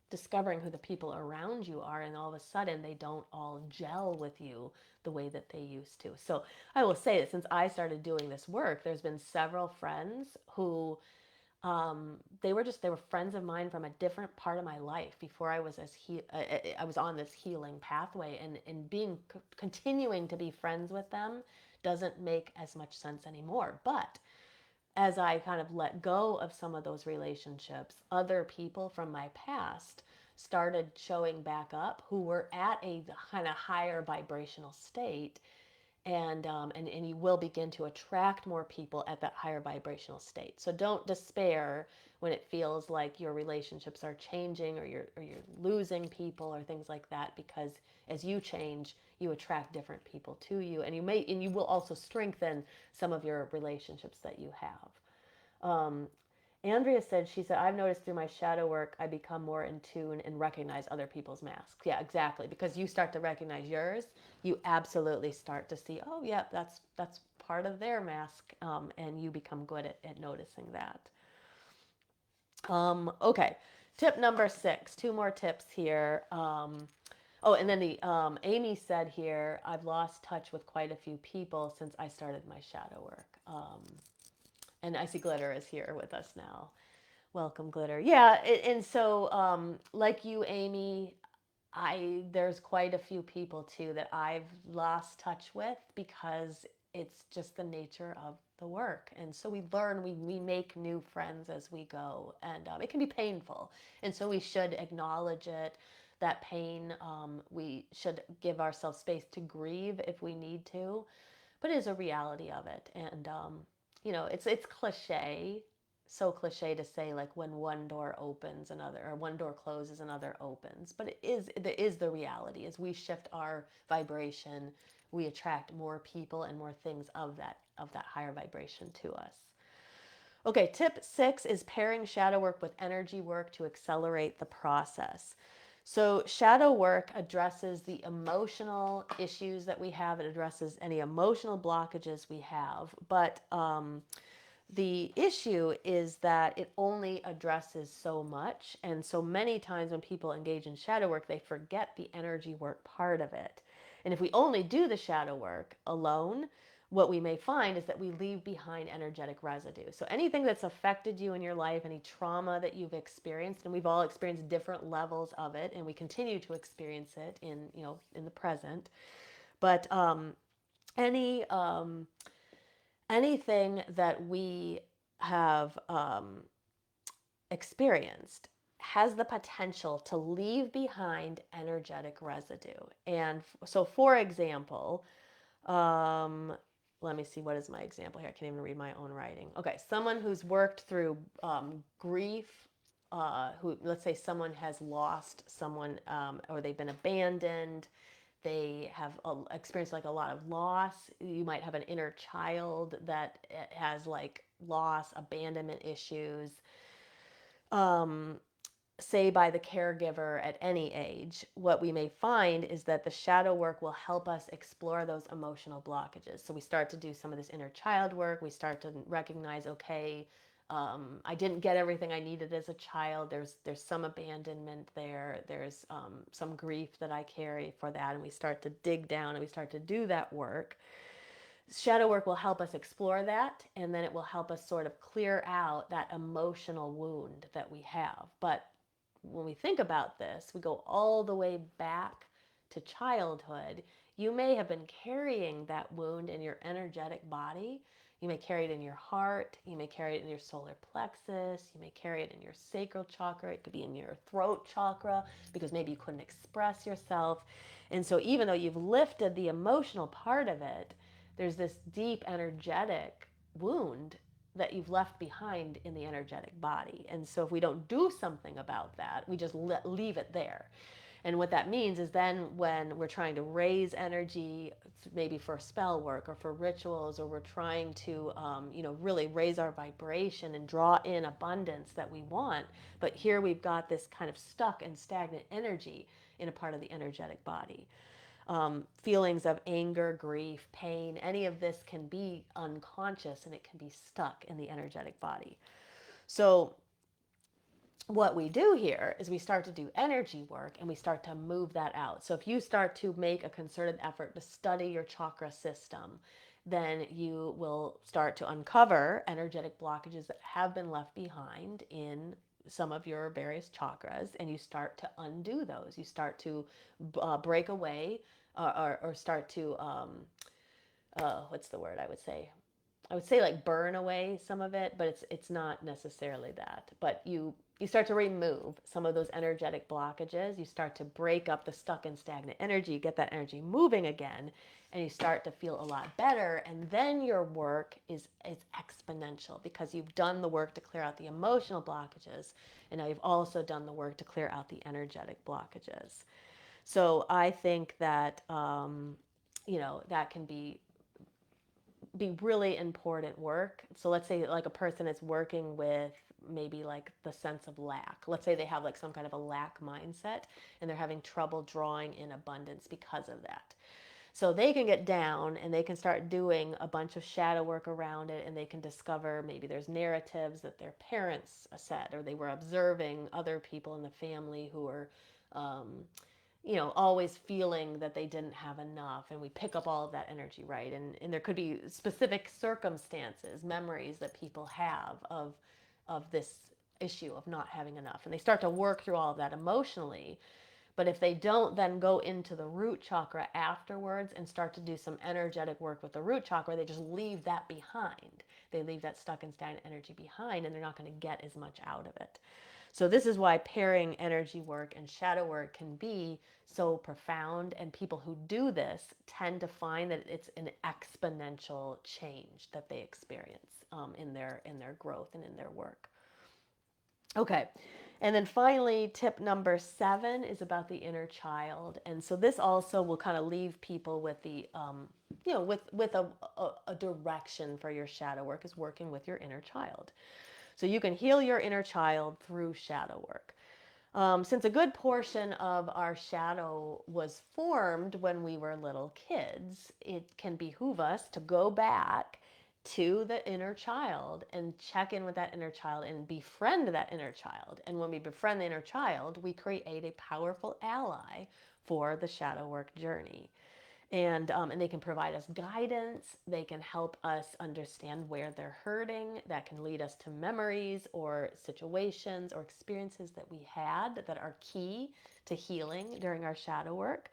discovering who the people around you are, and all of a sudden they don't all gel with you the way that they used to. So I will say that since I started doing this work, there's been several friends who they were friends of mine from a different part of my life before I was on this healing pathway, and continuing to be friends with them doesn't make as much sense anymore. But as I kind of let go of some of those relationships, other people from my past started showing back up who were at a kind of higher vibrational state, and you will begin to attract more people at that higher vibrational state. So don't despair when it feels like your relationships are changing, or you're losing people or things like that, because as you change, you attract different people to you, and you will also strengthen some of your relationships that you have. Andrea said, she said, I've noticed through my shadow work, I become more in tune and recognize other people's masks. Yeah, exactly. Because you start to recognize yours, you absolutely start to see, oh, yeah, that's part of their mask. And you become good at noticing that. Okay. Tip number 6, 2 more tips here. And then Amy said here, I've lost touch with quite a few people since I started my shadow work. And Icy Glitter is here with us now. Welcome, Glitter. Yeah, and so like you, Amy, there's quite a few people too that I've lost touch with because it's just the nature of the work. And so we learn, we make new friends as we go, and it can be painful. And so we should acknowledge it, that pain. We should give ourselves space to grieve if we need to, but it is a reality of it. And it's cliche, so cliche to say like when one door opens another, or one door closes another opens, but it is the reality. As we shift our vibration, we attract more people and more things of that higher vibration to us. Okay, tip 6 is pairing shadow work with energy work to accelerate the process. So, shadow work addresses the emotional issues that we have, it addresses any emotional blockages we have. But the issue is that it only addresses so much. And so many times when people engage in shadow work, they forget the energy work part of it. And if we only do the shadow work alone, what we may find is that we leave behind energetic residue. So anything that's affected you in your life, any trauma that you've experienced, and we've all experienced different levels of it, and we continue to experience it in the present. But any anything that we have experienced has the potential to leave behind energetic residue. And so, for example, um, let me see, what is my example here? I can't even read my own writing. Okay, someone who's worked through grief, let's say someone has lost someone, or they've been abandoned, they have experienced like a lot of loss. You might have an inner child that has like loss, abandonment issues, um, say by the caregiver at any age. What we may find is that the shadow work will help us explore those emotional blockages. So we start to do some of this inner child work. We start to recognize, okay, I didn't get everything I needed as a child. There's some abandonment there. There's some grief that I carry for that, and we start to dig down and we start to do that work. Shadow work will help us explore that, and then it will help us sort of clear out that emotional wound that we have. But when we think about this, we go all the way back to childhood. You may have been carrying that wound in your energetic body. You may carry it in your heart. You may carry it in your solar plexus. You may carry it in your sacral chakra. It could be in your throat chakra because maybe you couldn't express yourself. And so, even though you've lifted the emotional part of it, there's this deep energetic wound that you've left behind in the energetic body. And so if we don't do something about that, we just leave it there. And what that means is then when we're trying to raise energy, maybe for spell work or for rituals, or we're trying to, really raise our vibration and draw in abundance that we want, but here we've got this kind of stuck and stagnant energy in a part of the energetic body. Feelings of anger, grief, pain, any of this can be unconscious and it can be stuck in the energetic body. So, what we do here is we start to do energy work and we start to move that out. So, if you start to make a concerted effort to study your chakra system, then you will start to uncover energetic blockages that have been left behind in some of your various chakras, and you start to undo those. You start to break away, or start to what's the word I would say? I would say like burn away some of it, but it's not necessarily that. But you start to remove some of those energetic blockages. You start to break up the stuck and stagnant energy, get that energy moving again, and you start to feel a lot better. And then your work is exponential because you've done the work to clear out the emotional blockages, and now you've also done the work to clear out the energetic blockages. So I think that that can be really important work. So let's say like a person is working with maybe like the sense of lack. Let's say they have like some kind of a lack mindset and they're having trouble drawing in abundance because of that. So they can get down and they can start doing a bunch of shadow work around it, and they can discover maybe there's narratives that their parents said, or they were observing other people in the family who were um, always feeling that they didn't have enough, and we pick up all of that energy, right? And there could be specific circumstances, memories that people have of this issue of not having enough, and they start to work through all of that emotionally. But if they don't then go into the root chakra afterwards and start to do some energetic work with the root chakra, they just leave that behind. They leave that stuck and stagnant energy behind, and they're not going to get as much out of it. So this is why pairing energy work and shadow work can be so profound, and people who do this tend to find that it's an exponential change that they experience in their growth and in their work. Okay. And then finally, tip number 7 is about the inner child. And so this also will kind of leave people with the, with a direction for your shadow work, is working with your inner child. So you can heal your inner child through shadow work. Since a good portion of our shadow was formed when we were little kids, it can behoove us to go back to the inner child and check in with that inner child and befriend that inner child. And when we befriend the inner child, we create a powerful ally for the shadow work journey. And they can provide us guidance. They can help us understand where they're hurting. That can lead us to memories or situations or experiences that we had that are key to healing during our shadow work.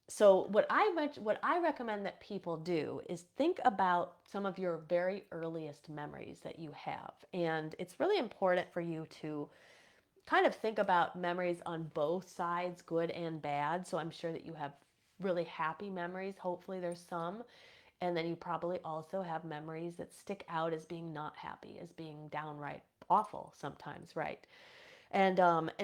So what I recommend that people do is think about some of your very earliest memories that you have, and it's really important for you to kind of think about memories on both sides, good and bad. So I'm sure that you have really happy memories. Hopefully there's some. And then you probably also have memories that stick out as being not happy, as being downright awful sometimes, right? And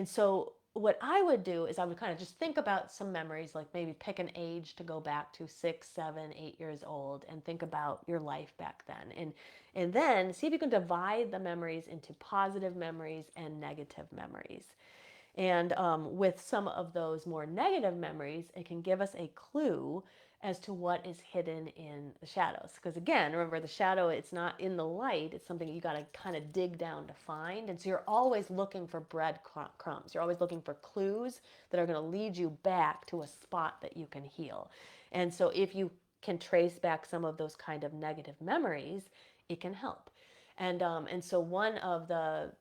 so what I would do is I would kind of just think about some memories, like maybe pick an age to go back to 6, 7, 8 years old, and think about your life back then, and then see if you can divide the memories into positive memories and negative memories. And with some of those more negative memories, it can give us a clue as to what is hidden in the shadows. Because again, remember the shadow, it's not in the light, it's something you got to kind of dig down to find. And so you're always looking for breadcrumbs. You're always looking for clues that are going to lead you back to a spot that you can heal. And so if you can trace back some of those kind of negative memories, it can help. And so one of the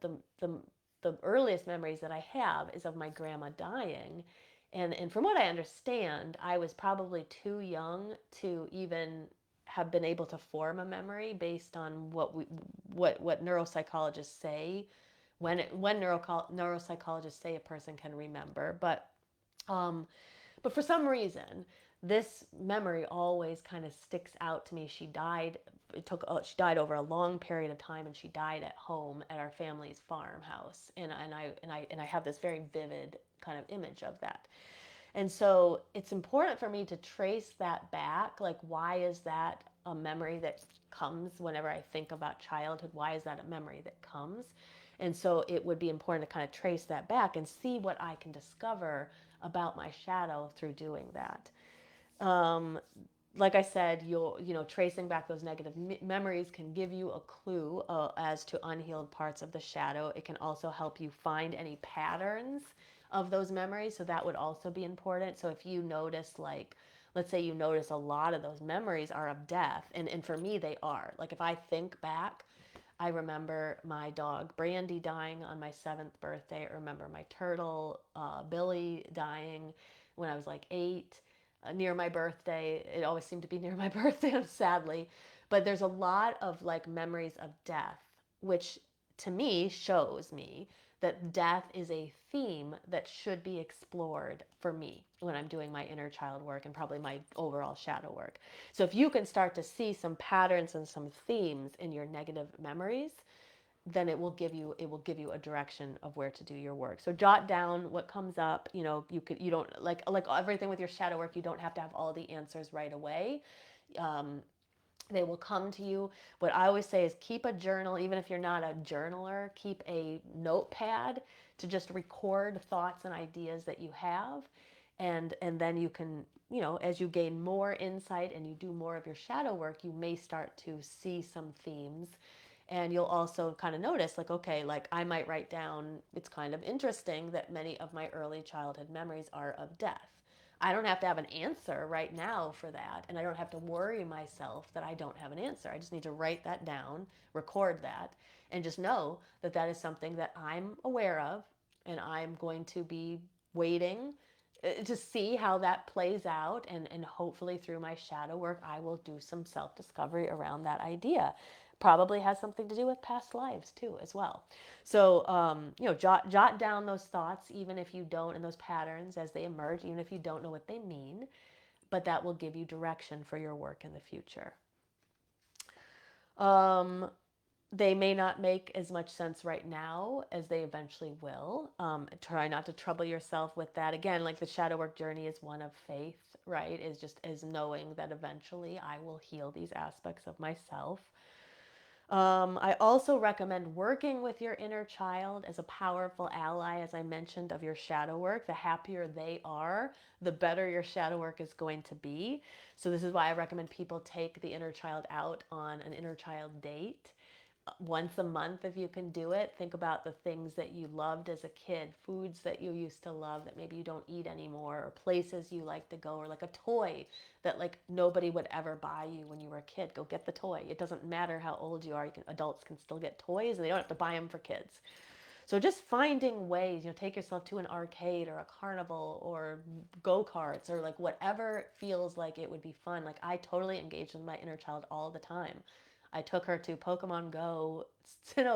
earliest memories that I have is of my grandma dying. And from what I understand, I was probably too young to even have been able to form a memory based on what neuropsychologists say when neuropsychologists say a person can remember. Um, but for some reason, this memory always kind of sticks out to me. She died over a long period of time, and she died at home at our family's farmhouse. And I have this very vivid kind of image of that. And so it's important for me to trace that back. Like, why is that a memory that comes whenever I think about childhood? Why is that a memory that comes? And so it would be important to kind of trace that back and see what I can discover about my shadow through doing that. Um, like I said, tracing back those negative memories can give you a clue as to unhealed parts of the shadow. It can also help you find any patterns of those memories. So that would also be important. So if you notice, like, let's say you notice a lot of those memories are of death, and for me, they are. Like, if I think back, I remember my dog Brandy dying on my 7th birthday. I remember my turtle Billy dying when I was like 8, near my birthday. It always seemed to be near my birthday, sadly. But there's a lot of like memories of death, which to me shows me that death is a theme that should be explored for me when I'm doing my inner child work and probably my overall shadow work. So if you can start to see some patterns and some themes in your negative memories, then it will give you a direction of where to do your work. So jot down what comes up. You don't like everything with your shadow work. You don't have to have all the answers right away. Um, they will come to you. What I always say is keep a journal, even if you're not a journaler, keep a notepad to just record thoughts and ideas that you have. And then you can, as you gain more insight and you do more of your shadow work, you may start to see some themes. And you'll also kind of notice, like, okay, like I might write down, it's kind of interesting that many of my early childhood memories are of death. I don't have to have an answer right now for that. And I don't have to worry myself that I don't have an answer. I just need to write that down, record that, and just know that that is something that I'm aware of. And I'm going to be waiting to see how that plays out. And hopefully, through my shadow work, I will do some self discovery around that idea. Probably has something to do with past lives too, as well. So, jot down those thoughts, even if you don't, and those patterns as they emerge, even if you don't know what they mean, but that will give you direction for your work in the future. Um, they may not make as much sense right now as they eventually will. Try not to trouble yourself with that. Again, like the shadow work journey is one of faith, right? Is just as knowing that eventually I will heal these aspects of myself. I also recommend working with your inner child as a powerful ally, as I mentioned, of your shadow work. The happier they are, the better your shadow work is going to be. So, this is why I recommend people take the inner child out on an inner child date once a month if you can do it. Think about the things that you loved as a kid, foods that you used to love that maybe you don't eat anymore, or places you like to go, or like a toy that like nobody would ever buy you when you were a kid. Go get the toy. It doesn't matter how old you are. Adults can still get toys and they don't have to buy them for kids. So just finding ways, take yourself to an arcade or a carnival or go-karts or like whatever feels like it would be fun. Like I totally engage with my inner child all the time. I took her to Pokemon Go,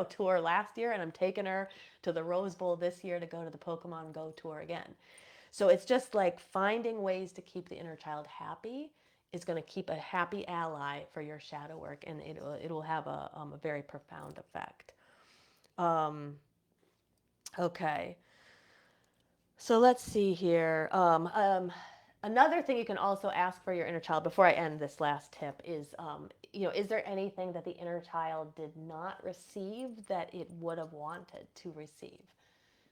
tour last year, and I'm taking her to the Rose Bowl this year to go to the Pokemon Go tour again. So it's just like finding ways to keep the inner child happy is going to keep a happy ally for your shadow work, and it will have a very profound effect. Um, okay. So let's see here. Another thing you can also ask for your inner child before I end this last tip is, is there anything that the inner child did not receive that it would have wanted to receive?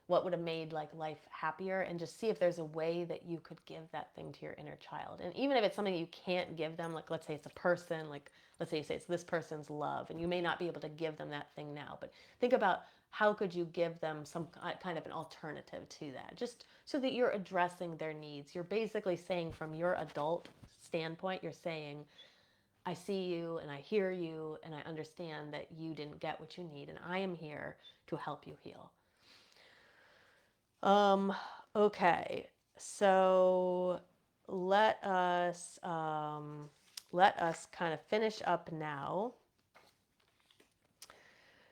What would have made like life happier, and just see if there's a way that you could give that thing to your inner child. And even if it's something you can't give them, like let's say it's a person, like let's say you say it's this person's love, and you may not be able to give them that thing now, but think about how could you give them some kind of an alternative to that, just so that you're addressing their needs. You're basically saying, from your adult standpoint, you're saying, I see you and I hear you and I understand that you didn't get what you need, and I am here to help you heal. Um, okay. So let us let us kind of finish up now.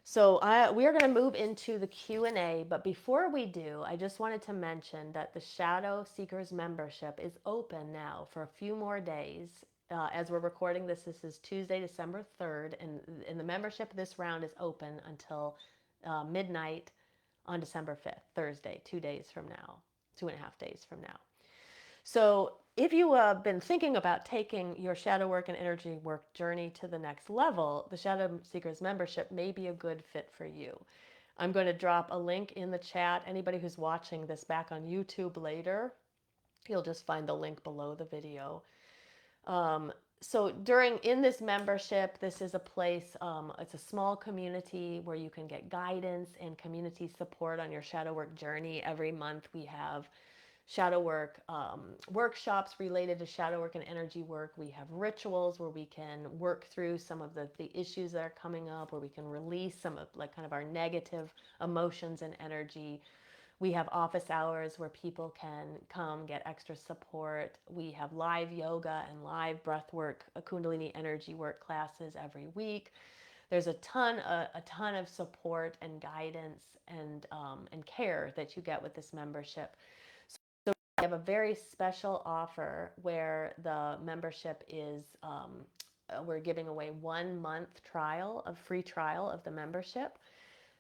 So we are going to move into the Q&A, but before we do, I just wanted to mention that the Shadow Seekers membership is open now for a few more days. As we're recording this, this is Tuesday, December 3rd, and the membership this round is open until midnight on December 5th, Thursday, 2 days from now, 2.5 days from now. So if you have been thinking about taking your shadow work and energy work journey to the next level, the Shadow Seekers membership may be a good fit for you. I'm going to drop a link in the chat. Anybody who's watching this back on YouTube later, you'll just find the link below the video. So in this membership, this is a place, it's a small community where you can get guidance and community support on your shadow work journey. Every month we have shadow work workshops related to shadow work and energy work. We have rituals where we can work through some of the issues that are coming up, where we can release some of like kind of our negative emotions and energy. We have office hours where people can come get extra support. We have live yoga and live breath work, Kundalini energy work classes every week. There's a ton of support and guidance and care that you get with this membership. So we have a very special offer where the membership is we're giving away 1 month trial, a free trial of the membership.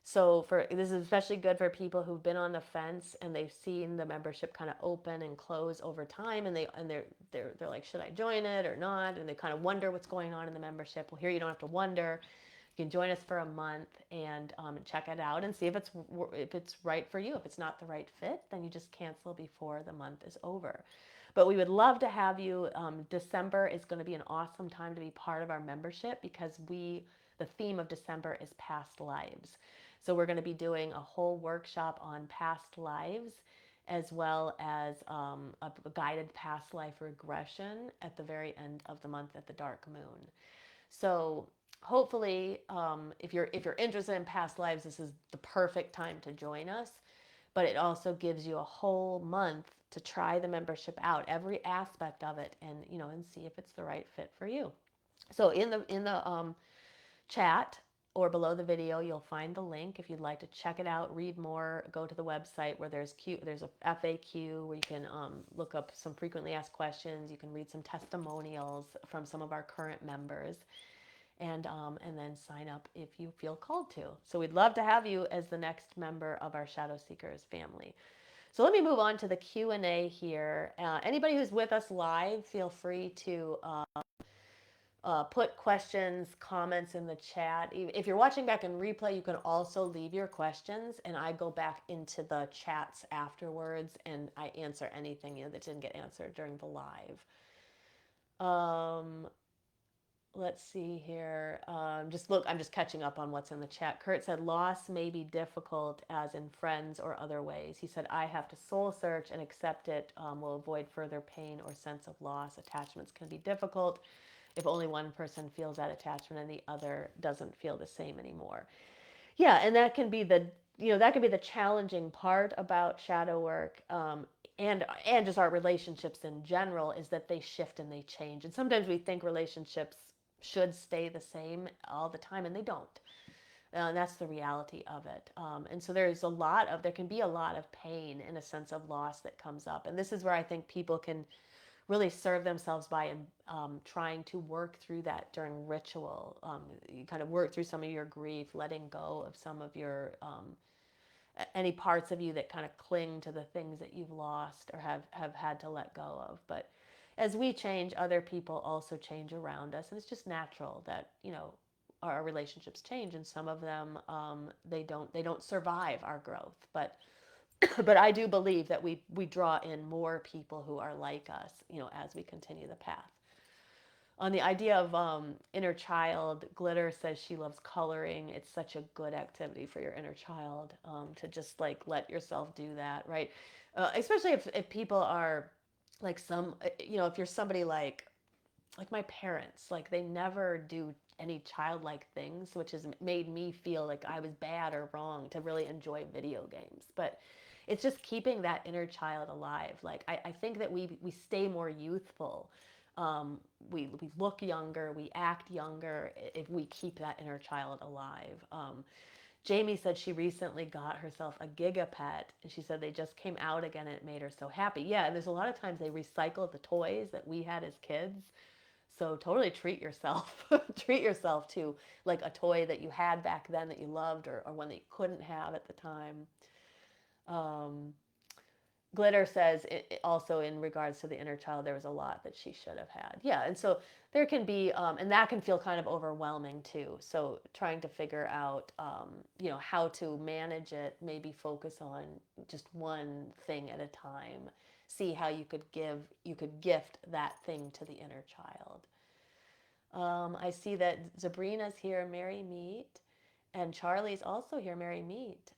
So this is especially good for people who've been on the fence and they've seen the membership kind of open and close over time, and they're like, should I join it or not? And they kind of wonder what's going on in the membership. Well, here you don't have to wonder. You can join us for a month and check it out and see if it's right for you. If it's not the right fit, then you just cancel before the month is over. But we would love to have you. December is going to be an awesome time to be part of our membership because the theme of December is past lives. So we're going to be doing a whole workshop on past lives, as well as a guided past life regression at the very end of the month at the dark moon. So hopefully, if you're interested in past lives, this is the perfect time to join us. But it also gives you a whole month to try the membership out, every aspect of it, and see if it's the right fit for you. So in the chat or below the video, you'll find the link if you'd like to check it out, read more. Go to the website where there's a FAQ where you can look up some frequently asked questions. You can read some testimonials from some of our current members, and then sign up if you feel called to. So we'd love to have you as the next member of our Shadow Seekers family. So let me move on to the Q&A here. Anybody who's with us live, feel free to put questions, comments in the chat. If you're watching back in replay, you can also leave your questions, and I go back into the chats afterwards, and I answer anything that didn't get answered during the live. Let's see here. I'm just catching up on what's in the chat. Kurt said, loss may be difficult as in friends or other ways. He said, I have to soul search and accept it will avoid further pain or sense of loss. Attachments can be difficult if only one person feels that attachment and the other doesn't feel the same anymore. Yeah, and that can be the challenging part about shadow work, and just our relationships in general, is that they shift and they change. And sometimes we think relationships should stay the same all the time, and they don't. And that's the reality of it. And so there can be a lot of pain and a sense of loss that comes up. And this is where I think people can really serve themselves by trying to work through that during ritual. You kind of work through some of your grief, letting go of some of your any parts of you that kind of cling to the things that you've lost or have had to let go of. But as we change, other people also change around us, and it's just natural that our relationships change, and some of them they don't survive our growth. But but I do believe that we draw in more people who are like us, as we continue the path. On the idea of inner child, Glitter says she loves coloring. It's such a good activity for your inner child, to just like let yourself do that, right? Especially if people are like if you're somebody like my parents, like they never do any childlike things, which has made me feel like I was bad or wrong to really enjoy video games. But it's just keeping that inner child alive. Like I think that we stay more youthful. We look younger, we act younger if we keep that inner child alive. Jamie said she recently got herself a Gigapet, and she said they just came out again and it made her so happy. Yeah, and there's a lot of times they recycle the toys that we had as kids. So totally treat yourself. Treat yourself to like a toy that you had back then that you loved, or one that you couldn't have at the time. Um, Glitter says also in regards to the inner child, there was a lot that she should have had. Yeah, and so there can be, and that can feel kind of overwhelming too. So trying to figure out, how to manage it, maybe focus on just one thing at a time. See how you could gift that thing to the inner child. I see that Sabrina's here, Merry Meet, and Charlie's also here, Merry Meet.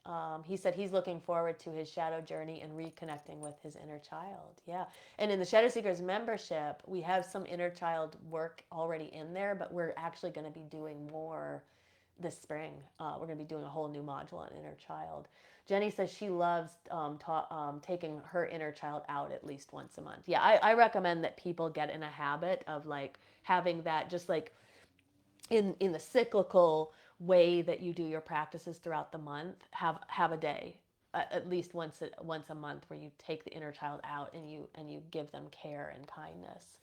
He said he's looking forward to his shadow journey and reconnecting with his inner child. Yeah. And in the Shadow Seekers membership, we have some inner child work already in there, but we're actually going to be doing more this spring. We're going to be doing a whole new module on inner child. Jenny says she loves taking her inner child out at least once a month. Yeah, I recommend that people get in a habit of like having that, just like in the cyclical way that you do your practices throughout the month. Have a day, at least once a month, where you take the inner child out and you give them care and kindness.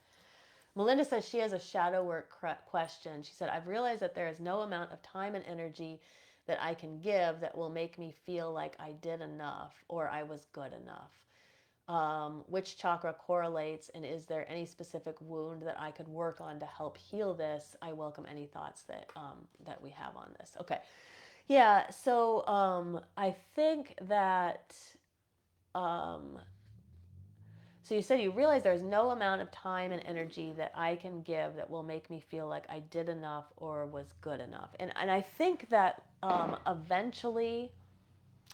Melinda says she has a shadow work question. She said, I've realized that there is no amount of time and energy that I can give that will make me feel like I did enough or I was good enough. Which chakra correlates, and is there any specific wound that I could work on to help heal this? I welcome any thoughts that we have on this. Okay. Yeah, so I think that um, so you said you realize there's no amount of time and energy that I can give that will make me feel like I did enough or was good enough. And I think that eventually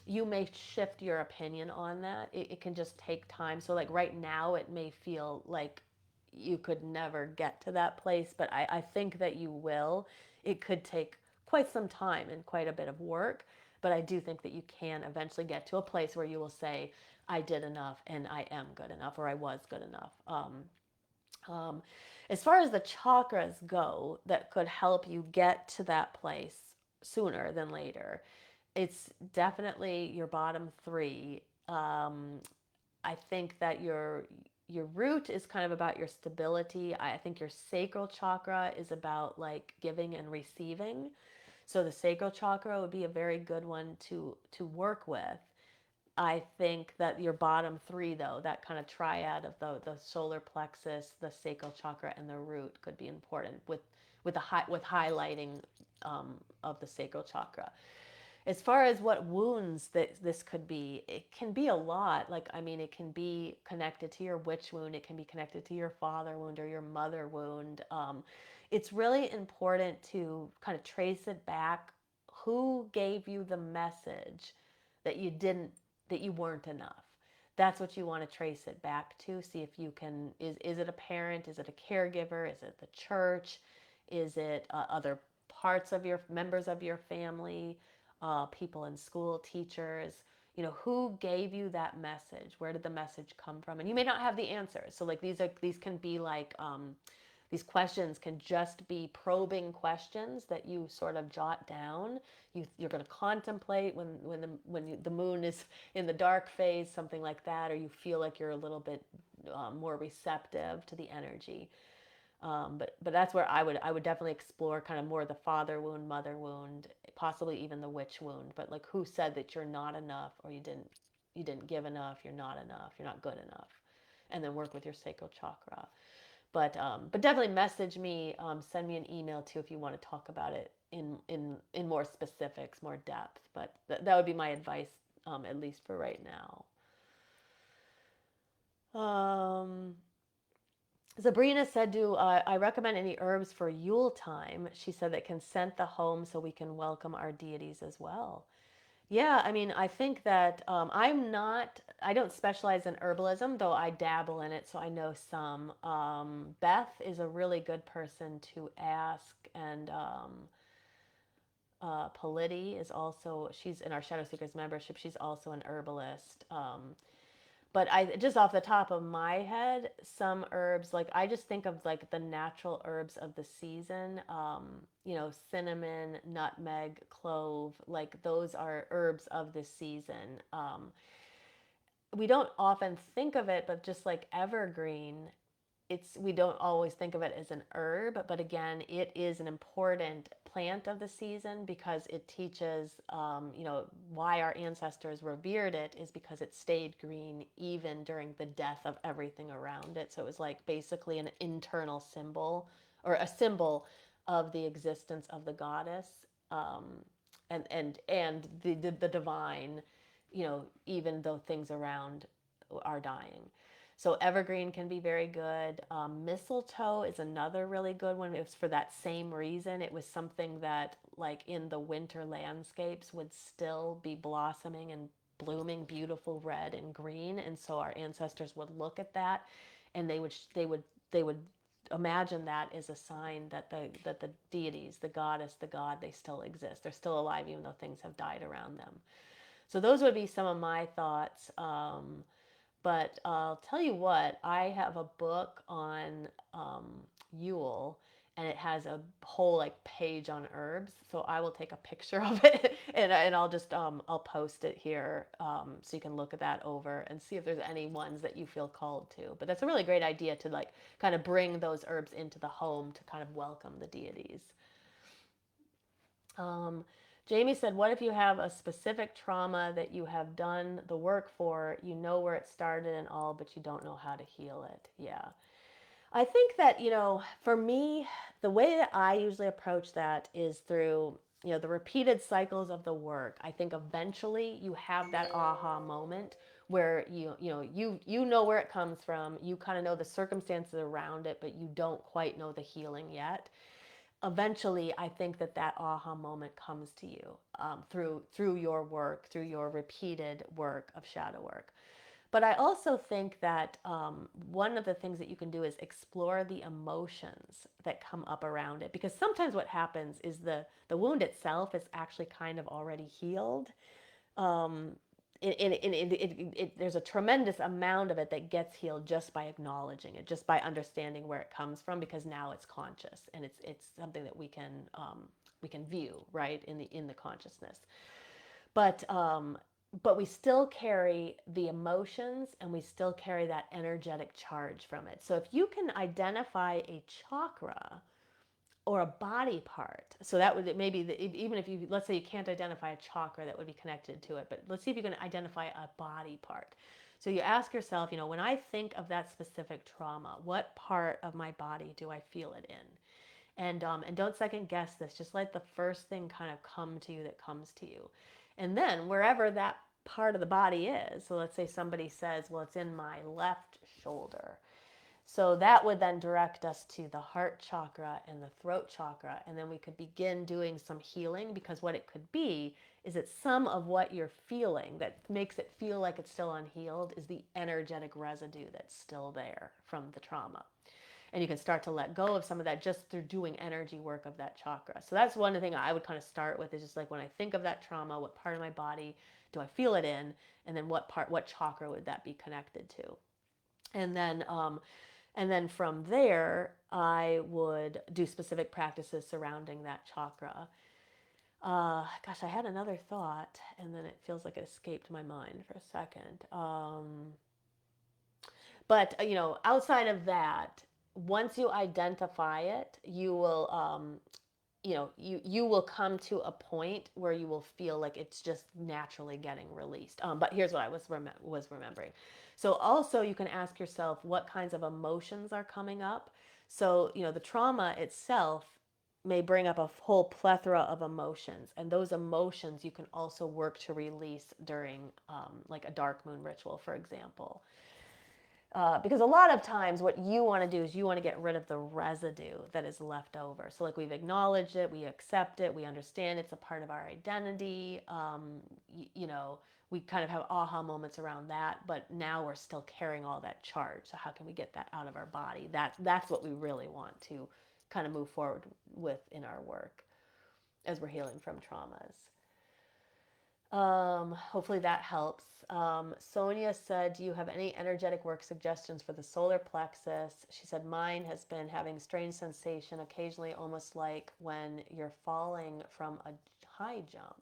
you may shift your opinion on that. It can just take time. So like right now it may feel like you could never get to that place, but I think that you will. It could take quite some time and quite a bit of work, but I do think that you can eventually get to a place where you will say, I did enough and I am good enough, or I was good enough. Um, as far as the chakras go that could help you get to that place sooner than later, it's definitely your bottom three. I think that your root is kind of about your stability. I think your sacral chakra is about like giving and receiving. So the sacral chakra would be a very good one to work with. I think that your bottom three, though, that kind of triad of the solar plexus, the sacral chakra, and the root, could be important with highlighting of the sacral chakra. As far as what wounds that this could be, it can be a lot. Like, I mean, it can be connected to your witch wound. It can be connected to your father wound or your mother wound. It's really important to kind of trace it back. Who gave you the message that you didn't, that you weren't enough? That's what you want to trace it back to. See if you can, is it a parent? Is it a caregiver? Is it the church? Is it other parts of your members of your family? People in school, teachers, who gave you that message? Where did the message come from? And you may not have the answers. So like these can be like these questions can just be probing questions that you sort of jot down. You're going to contemplate when the moon is in the dark phase, something like that, or you feel like you're a little bit more receptive to the energy. But that's where I would definitely explore kind of more the father wound, mother wound, possibly even the witch wound. But like, who said that you're not enough, or you didn't give enough, you're not enough, you're not good enough, and then work with your sacral chakra. But definitely message me, send me an email too if you want to talk about it in more specifics, more depth. But that would be my advice, at least for right now. Sabrina said, "Do I recommend any herbs for Yule time?" She said that can scent the home so we can welcome our deities as well. Yeah, I mean, I think that I don't specialize in herbalism, though I dabble in it, so I know some. Beth is a really good person to ask, and Polity is also, she's in our Shadow Seekers membership, she's also an herbalist. But I just off the top of my head, some herbs, like I just think of like the natural herbs of the season. Cinnamon, nutmeg, clove, like those are herbs of the season. We don't often think of it, but just like evergreen, we don't always think of it as an herb, but again, it is an important plant of the season because it teaches, why our ancestors revered it is because it stayed green even during the death of everything around it. So it was like basically an internal symbol, or a symbol of the existence of the goddess, um, and the divine, even though things around are dying. So evergreen can be very good. Mistletoe is another really good one. It was for that same reason. It was something that, like in the winter landscapes, would still be blossoming and blooming beautiful red and green. And so our ancestors would look at that, and they would imagine that as a sign that the deities, the goddess, the god, they still exist. They're still alive even though things have died around them. So those would be some of my thoughts. But I'll tell you what, I have a book on Yule, and it has a whole like page on herbs. So I will take a picture of it, and I'll just I'll post it here, so you can look at that over and see if there's any ones that you feel called to. But that's a really great idea to like kind of bring those herbs into the home to kind of welcome the deities. Um, Jamie said, "What if you have a specific trauma that you have done the work for? You know where it started and all, but you don't know how to heal it." Yeah. I think that, for me, the way that I usually approach that is through, the repeated cycles of the work. I think eventually you have that aha moment where you know where it comes from. You kind of know the circumstances around it, but you don't quite know the healing yet. Eventually, I think that aha moment comes to you, through your work, through your repeated work of shadow work. But I also think that, one of the things that you can do is explore the emotions that come up around it, because sometimes what happens is the wound itself is actually kind of already healed. Um, there's a tremendous amount of it that gets healed just by acknowledging it, just by understanding where it comes from, because now it's conscious and it's something that we can view right in the consciousness. But but we still carry the emotions, and we still carry that energetic charge from it. So if you can identify a chakra or a body part. So that would maybe even if you, let's say you can't identify a chakra that would be connected to it, but let's see if you can identify a body part. So you ask yourself, when I think of that specific trauma, what part of my body do I feel it in? And don't second guess this. Just let the first thing kind of come to you that comes to you, and then wherever that part of the body is. So let's say somebody says, "Well, it's in my left shoulder." So that would then direct us to the heart chakra and the throat chakra. And then we could begin doing some healing, because what it could be is that some of what you're feeling that makes it feel like it's still unhealed is the energetic residue that's still there from the trauma. And you can start to let go of some of that just through doing energy work of that chakra. So that's one thing I would kind of start with, is just like, when I think of that trauma, what part of my body do I feel it in? And then what chakra would that be connected to? And then from there, I would do specific practices surrounding that chakra. Gosh, I had another thought, and then it feels like it escaped my mind for a second. But outside of that, once you identify it, you will you will come to a point where you will feel like it's just naturally getting released. But here's what I was remembering. So also you can ask yourself what kinds of emotions are coming up. So the trauma itself may bring up a whole plethora of emotions, and those emotions you can also work to release during like a dark moon ritual, for example. Because a lot of times what you want to do is you want to get rid of the residue that is left over. So like we've acknowledged it, we accept it, we understand it's a part of our identity. We kind of have aha moments around that, but now we're still carrying all that charge. So how can we get that out of our body? That's what we really want to kind of move forward with in our work as we're healing from traumas. Hopefully that helps. Sonia said, do you have any energetic work suggestions for the solar plexus? She said, mine has been having strange sensation, occasionally almost like when you're falling from a high jump.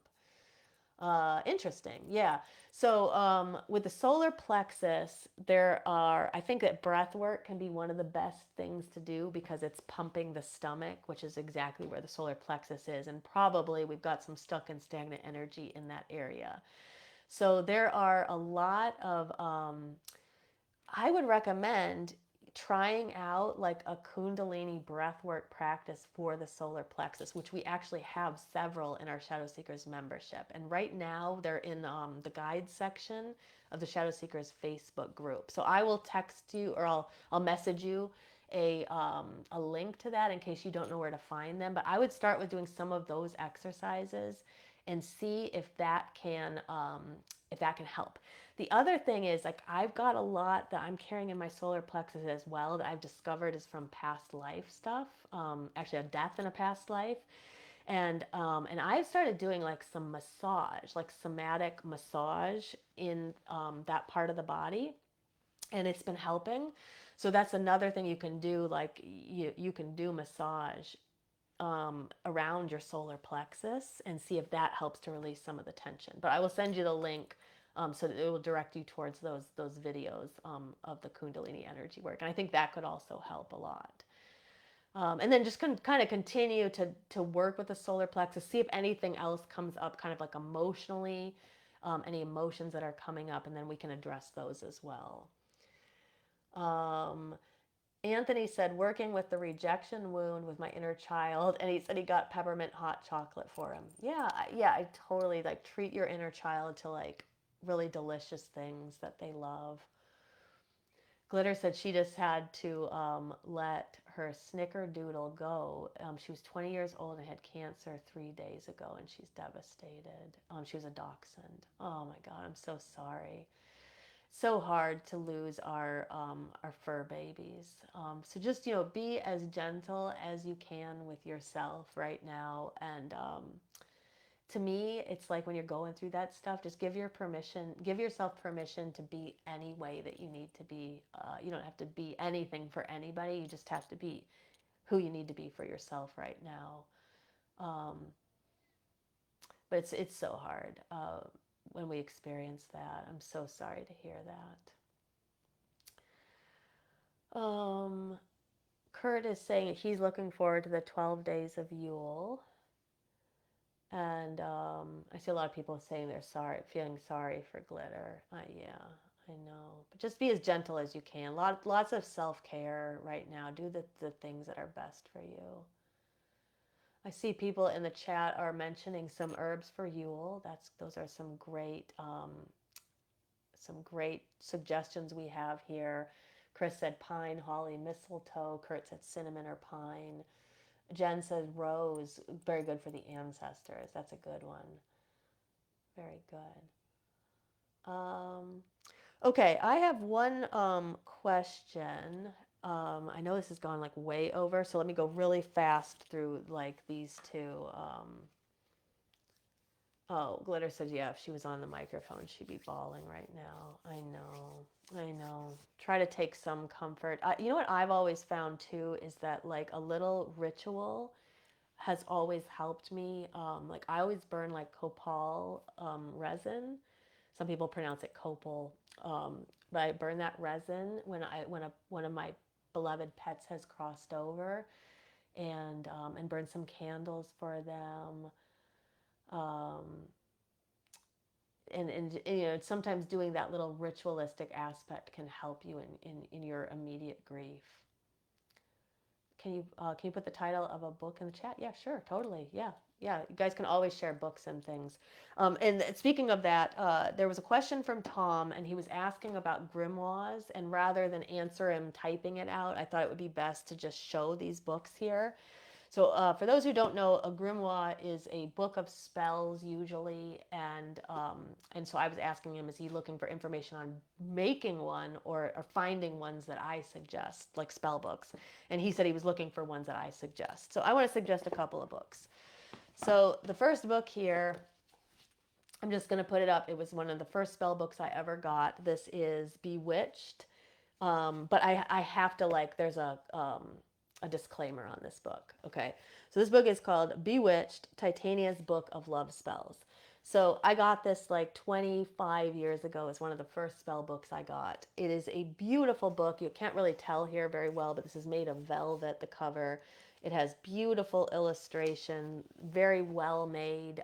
Interesting. Yeah. So with the solar plexus, I think that breath work can be one of the best things to do because it's pumping the stomach, which is exactly where the solar plexus is. And probably we've got some stuck and stagnant energy in that area. So there are a lot of I would recommend trying out like a Kundalini breathwork practice for the solar plexus, which we actually have several in our Shadow Seekers membership. And right now they're in the guide section of the Shadow Seekers Facebook group. So I will text you or I'll message you a link to that in case you don't know where to find them. But I would start with doing some of those exercises and see if that can help. The other thing is like I've got a lot that I'm carrying in my solar plexus as well that I've discovered is from past life stuff. Actually, a death in a past life, and I've started doing like some massage, like somatic massage in that part of the body, and it's been helping. So that's another thing you can do. Like you can do massage around your solar plexus and see if that helps to release some of the tension. But I will send you the link so that it will direct you towards those videos of the Kundalini energy work. And I think that could also help a lot. And then just kind of continue to work with the solar plexus, see if anything else comes up, kind of like emotionally, any emotions that are coming up, and then we can address those as well. Um, Anthony said, working with the rejection wound with my inner child, and he said he got peppermint hot chocolate for him. Yeah, yeah, I totally like treat your inner child to like really delicious things that they love. Glitter said she just had to let her snickerdoodle go. She was 20 years old and had cancer 3 days ago, and she's devastated. She was a dachshund. Oh my God, I'm so sorry. So hard to lose our fur babies. So just be as gentle as you can with yourself right now. And to me, it's like when you're going through that stuff, just give yourself permission to be any way that you need to be. You don't have to be anything for anybody. You just have to be who you need to be for yourself right now. Um, but it's so hard when we experience that. I'm so sorry to hear that. Kurt is saying he's looking forward to the 12 days of Yule. And I see a lot of people saying they're feeling sorry for Glitter. Yeah, I know. But just be as gentle as you can. Lots of self-care right now. Do the things that are best for you. I see people in the chat are mentioning some herbs for Yule. Those are some great suggestions we have here. Chris said pine, holly, mistletoe. Kurt said cinnamon or pine. Jen says rose, very good for the ancestors. That's a good one. Very good. Okay, I have one question. I know this has gone like way over, so let me go really fast through like these two. Oh, Glitter says, yeah, if she was on the microphone, she'd be bawling right now. I know. I know. Try to take some comfort. You know what I've always found too is that like a little ritual has always helped me. Like I always burn like copal resin. Some people pronounce it copal, but I burn that resin when one of my beloved pets has crossed over, and burn some candles for them. Um, and you know, sometimes doing that little ritualistic aspect can help you in your immediate grief. Can you put the title of a book in the chat? Yeah, sure, totally. Yeah, yeah. You guys can always share books and things. And speaking of that, there was a question from Tom, and he was asking about grimoires. And rather than answer him typing it out, I thought it would be best to just show these books here. So, for those who don't know, a grimoire is a book of spells usually, and so I was asking him, is he looking for information on making one or finding ones that I suggest, like spell books? And he said he was looking for ones that I suggest. So I want to suggest a couple of books. So the first book here, I'm just going to put it up. It was one of the first spell books I ever got. This is Bewitched. But I have to like, there's a disclaimer on this book. Okay. So this book is called Bewitched, Titania's Book of Love Spells. So I got this like 25 years ago as one of the first spell books I got. It is a beautiful book. You can't really tell here very well, but this is made of velvet, the cover. It has beautiful illustration, very well made.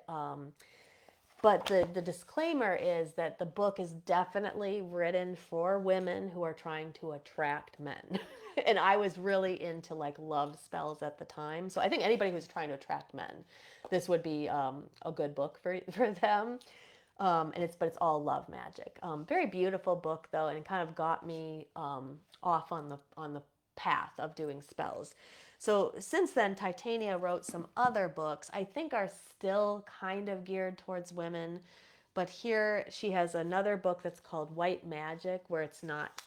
But the disclaimer is that the book is definitely written for women who are trying to attract men. And I was really into like love spells at the time. So I think anybody who's trying to attract men, this would be a good book for them. But it's all love magic. Very beautiful book though, and it kind of got me off on the path of doing spells. So since then, Titania wrote some other books I think are still kind of geared towards women. But here she has another book that's called White Magic, where it's not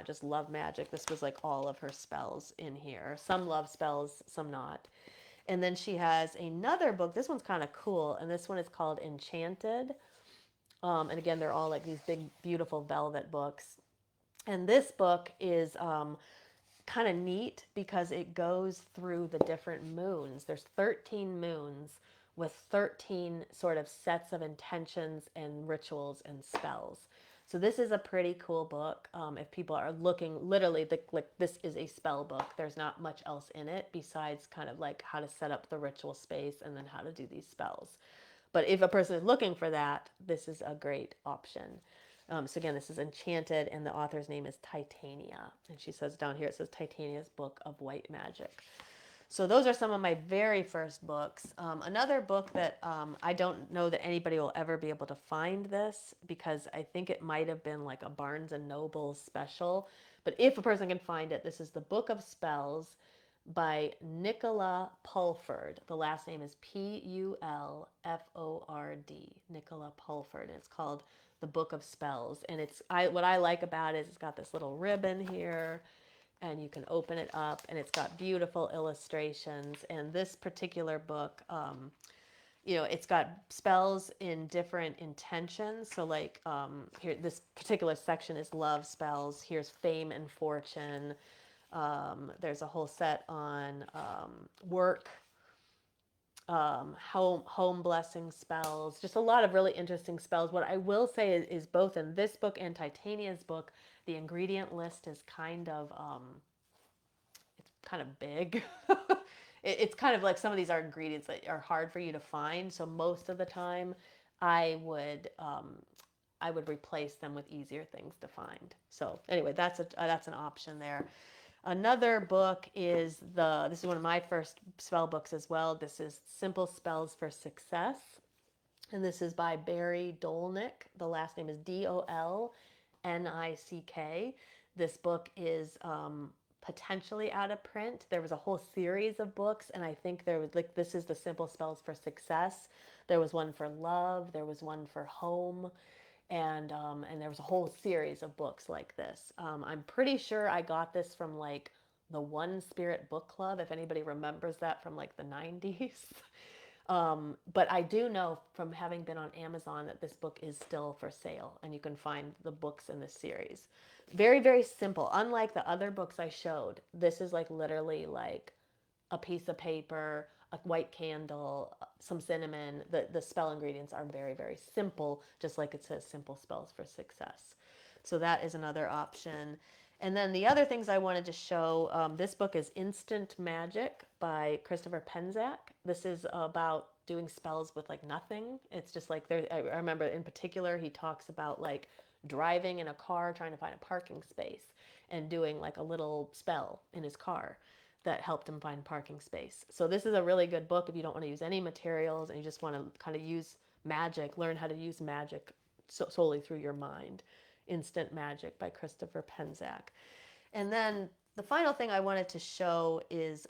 just love magic. This was like all of her spells in here. Some love spells, some not. And then she has another book. This one's kind of cool, and this one is called Enchanted. And again, they're all like these big, beautiful velvet books. And this book is kind of neat because it goes through the different moons. There's 13 moons with 13 sort of sets of intentions and rituals and spells. So this is a pretty cool book. If people are looking, literally, like this is a spell book. There's not much else in it besides kind of like how to set up the ritual space and then how to do these spells. But if a person is looking for that, this is a great option. So again, this is Enchanted, and the author's name is Titania. And she says down here, it says Titania's Book of White Magic. So those are some of my very first books. Another book that I don't know that anybody will ever be able to find this because I think it might have been like a Barnes and Noble special. But if a person can find it, this is the Book of Spells by Nicola Pulford. The last name is Pulford. Nicola Pulford. And it's called The Book of Spells. And what I like about it is it's got this little ribbon here, and you can open it up, and it's got beautiful illustrations. And this particular book, it's got spells in different intentions. So like here, this particular section is love spells. Here's fame and fortune. There's a whole set on work, home blessing spells, just a lot of really interesting spells. What I will say is both in this book and Titania's book, the ingredient list is kind of big. It's kind of like some of these are ingredients that are hard for you to find. So most of the time, I would I would replace them with easier things to find. So anyway, that's an option there. Another book this is one of my first spell books as well. This is Simple Spells for Success. And this is by Barry Dolnick. The last name is Dolnick. This book is potentially out of print. There was a whole series of books, and I think there was like this is the Simple Spells for Success. There was one for love. There was one for home. And there was a whole series of books like this. I'm pretty sure I got this from like the One Spirit Book Club, if anybody remembers that from like the 90s. But I do know from having been on Amazon that this book is still for sale, and you can find the books in this series. Very, very simple. Unlike the other books I showed, this is like literally like a piece of paper, a white candle, some cinnamon. The spell ingredients are very, very simple, just like it says Simple Spells for Success. So that is another option. And then the other things I wanted to show, this book is Instant Magic by Christopher Penczak. This is about doing spells with like nothing. It's just like there. I remember in particular he talks about like driving in a car trying to find a parking space and doing like a little spell in his car that helped him find parking space. So this is a really good book if you don't want to use any materials and you just want to kind of use magic, learn how to use magic solely through your mind. Instant Magic by Christopher Penczak. And then the final thing I wanted to show is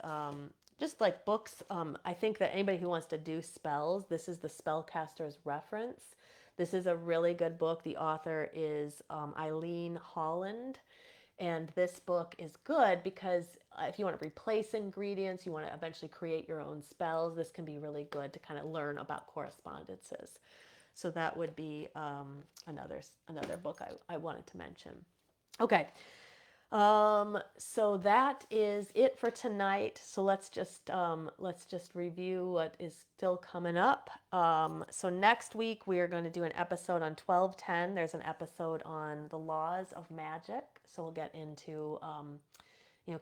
just like books. I think that anybody who wants to do spells, this is the Spellcaster's Reference. This is a really good book. The author is Aislin Holland. And this book is good because if you want to replace ingredients, you want to eventually create your own spells, this can be really good to kind of learn about correspondences. So that would be another book I wanted to mention. Okay, so that is it for tonight. So let's just review what is still coming up. So next week we are going to do an episode on 1210. There's an episode on the laws of magic. So we'll get into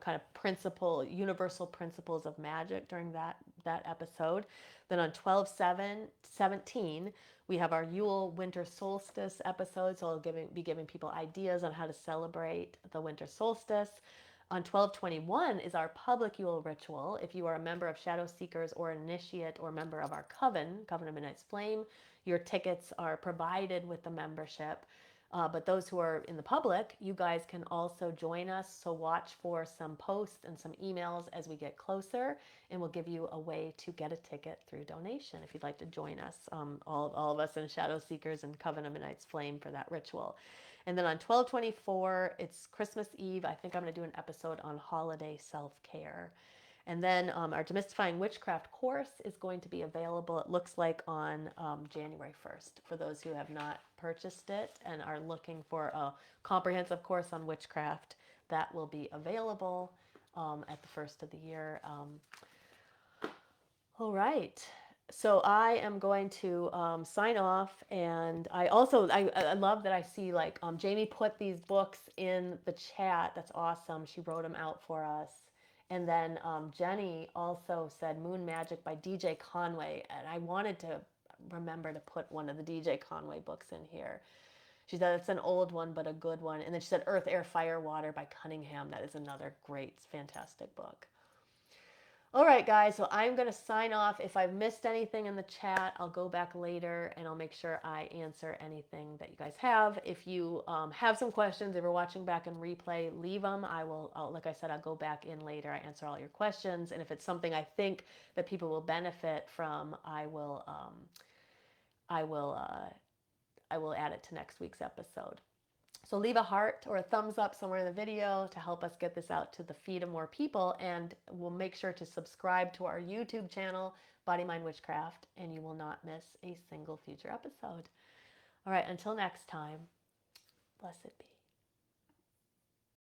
kind of universal principles of magic during that episode. Then on 12/7/17, we have our Yule winter solstice episode. So I'll be giving people ideas on how to celebrate the winter solstice. On 12/21 is our public Yule ritual. If you are a member of Shadow Seekers or initiate or member of our Coven of Midnight's Flame, your tickets are provided with the membership. But those who are in the public, you guys can also join us. So watch for some posts and some emails as we get closer, and we'll give you a way to get a ticket through donation if you'd like to join us, all of us in Shadow Seekers and Coven of Midnight's Flame for that ritual. And then on 12/24, it's Christmas Eve. I think I'm going to do an episode on holiday self-care. And then our Demystifying Witchcraft course is going to be available, it looks like, on January 1st for those who have not purchased it and are looking for a comprehensive course on witchcraft. That will be available at the first of the year. All right. So I am going to sign off, and I love that I see like Jamie put these books in the chat. That's awesome. She wrote them out for us. And then Jenny also said Moon Magic by DJ Conway. And I wanted to remember to put one of the DJ Conway books in here. She said it's an old one, but a good one. And then she said Earth, Air, Fire, Water by Cunningham. That is another great, fantastic book. All right, guys, so I'm going to sign off. If I've missed anything in the chat, I'll go back later and I'll make sure I answer anything that you guys have. If you have some questions, if you're watching back in replay, leave them. Like I said, I'll go back in later. I answer all your questions. And if it's something I think that people will benefit from, I will add it to next week's episode. So leave a heart or a thumbs up somewhere in the video to help us get this out to the feed of more people. And we'll make sure to subscribe to our YouTube channel, Body, Mind, Witchcraft, and you will not miss a single future episode. All right, until next time, blessed be.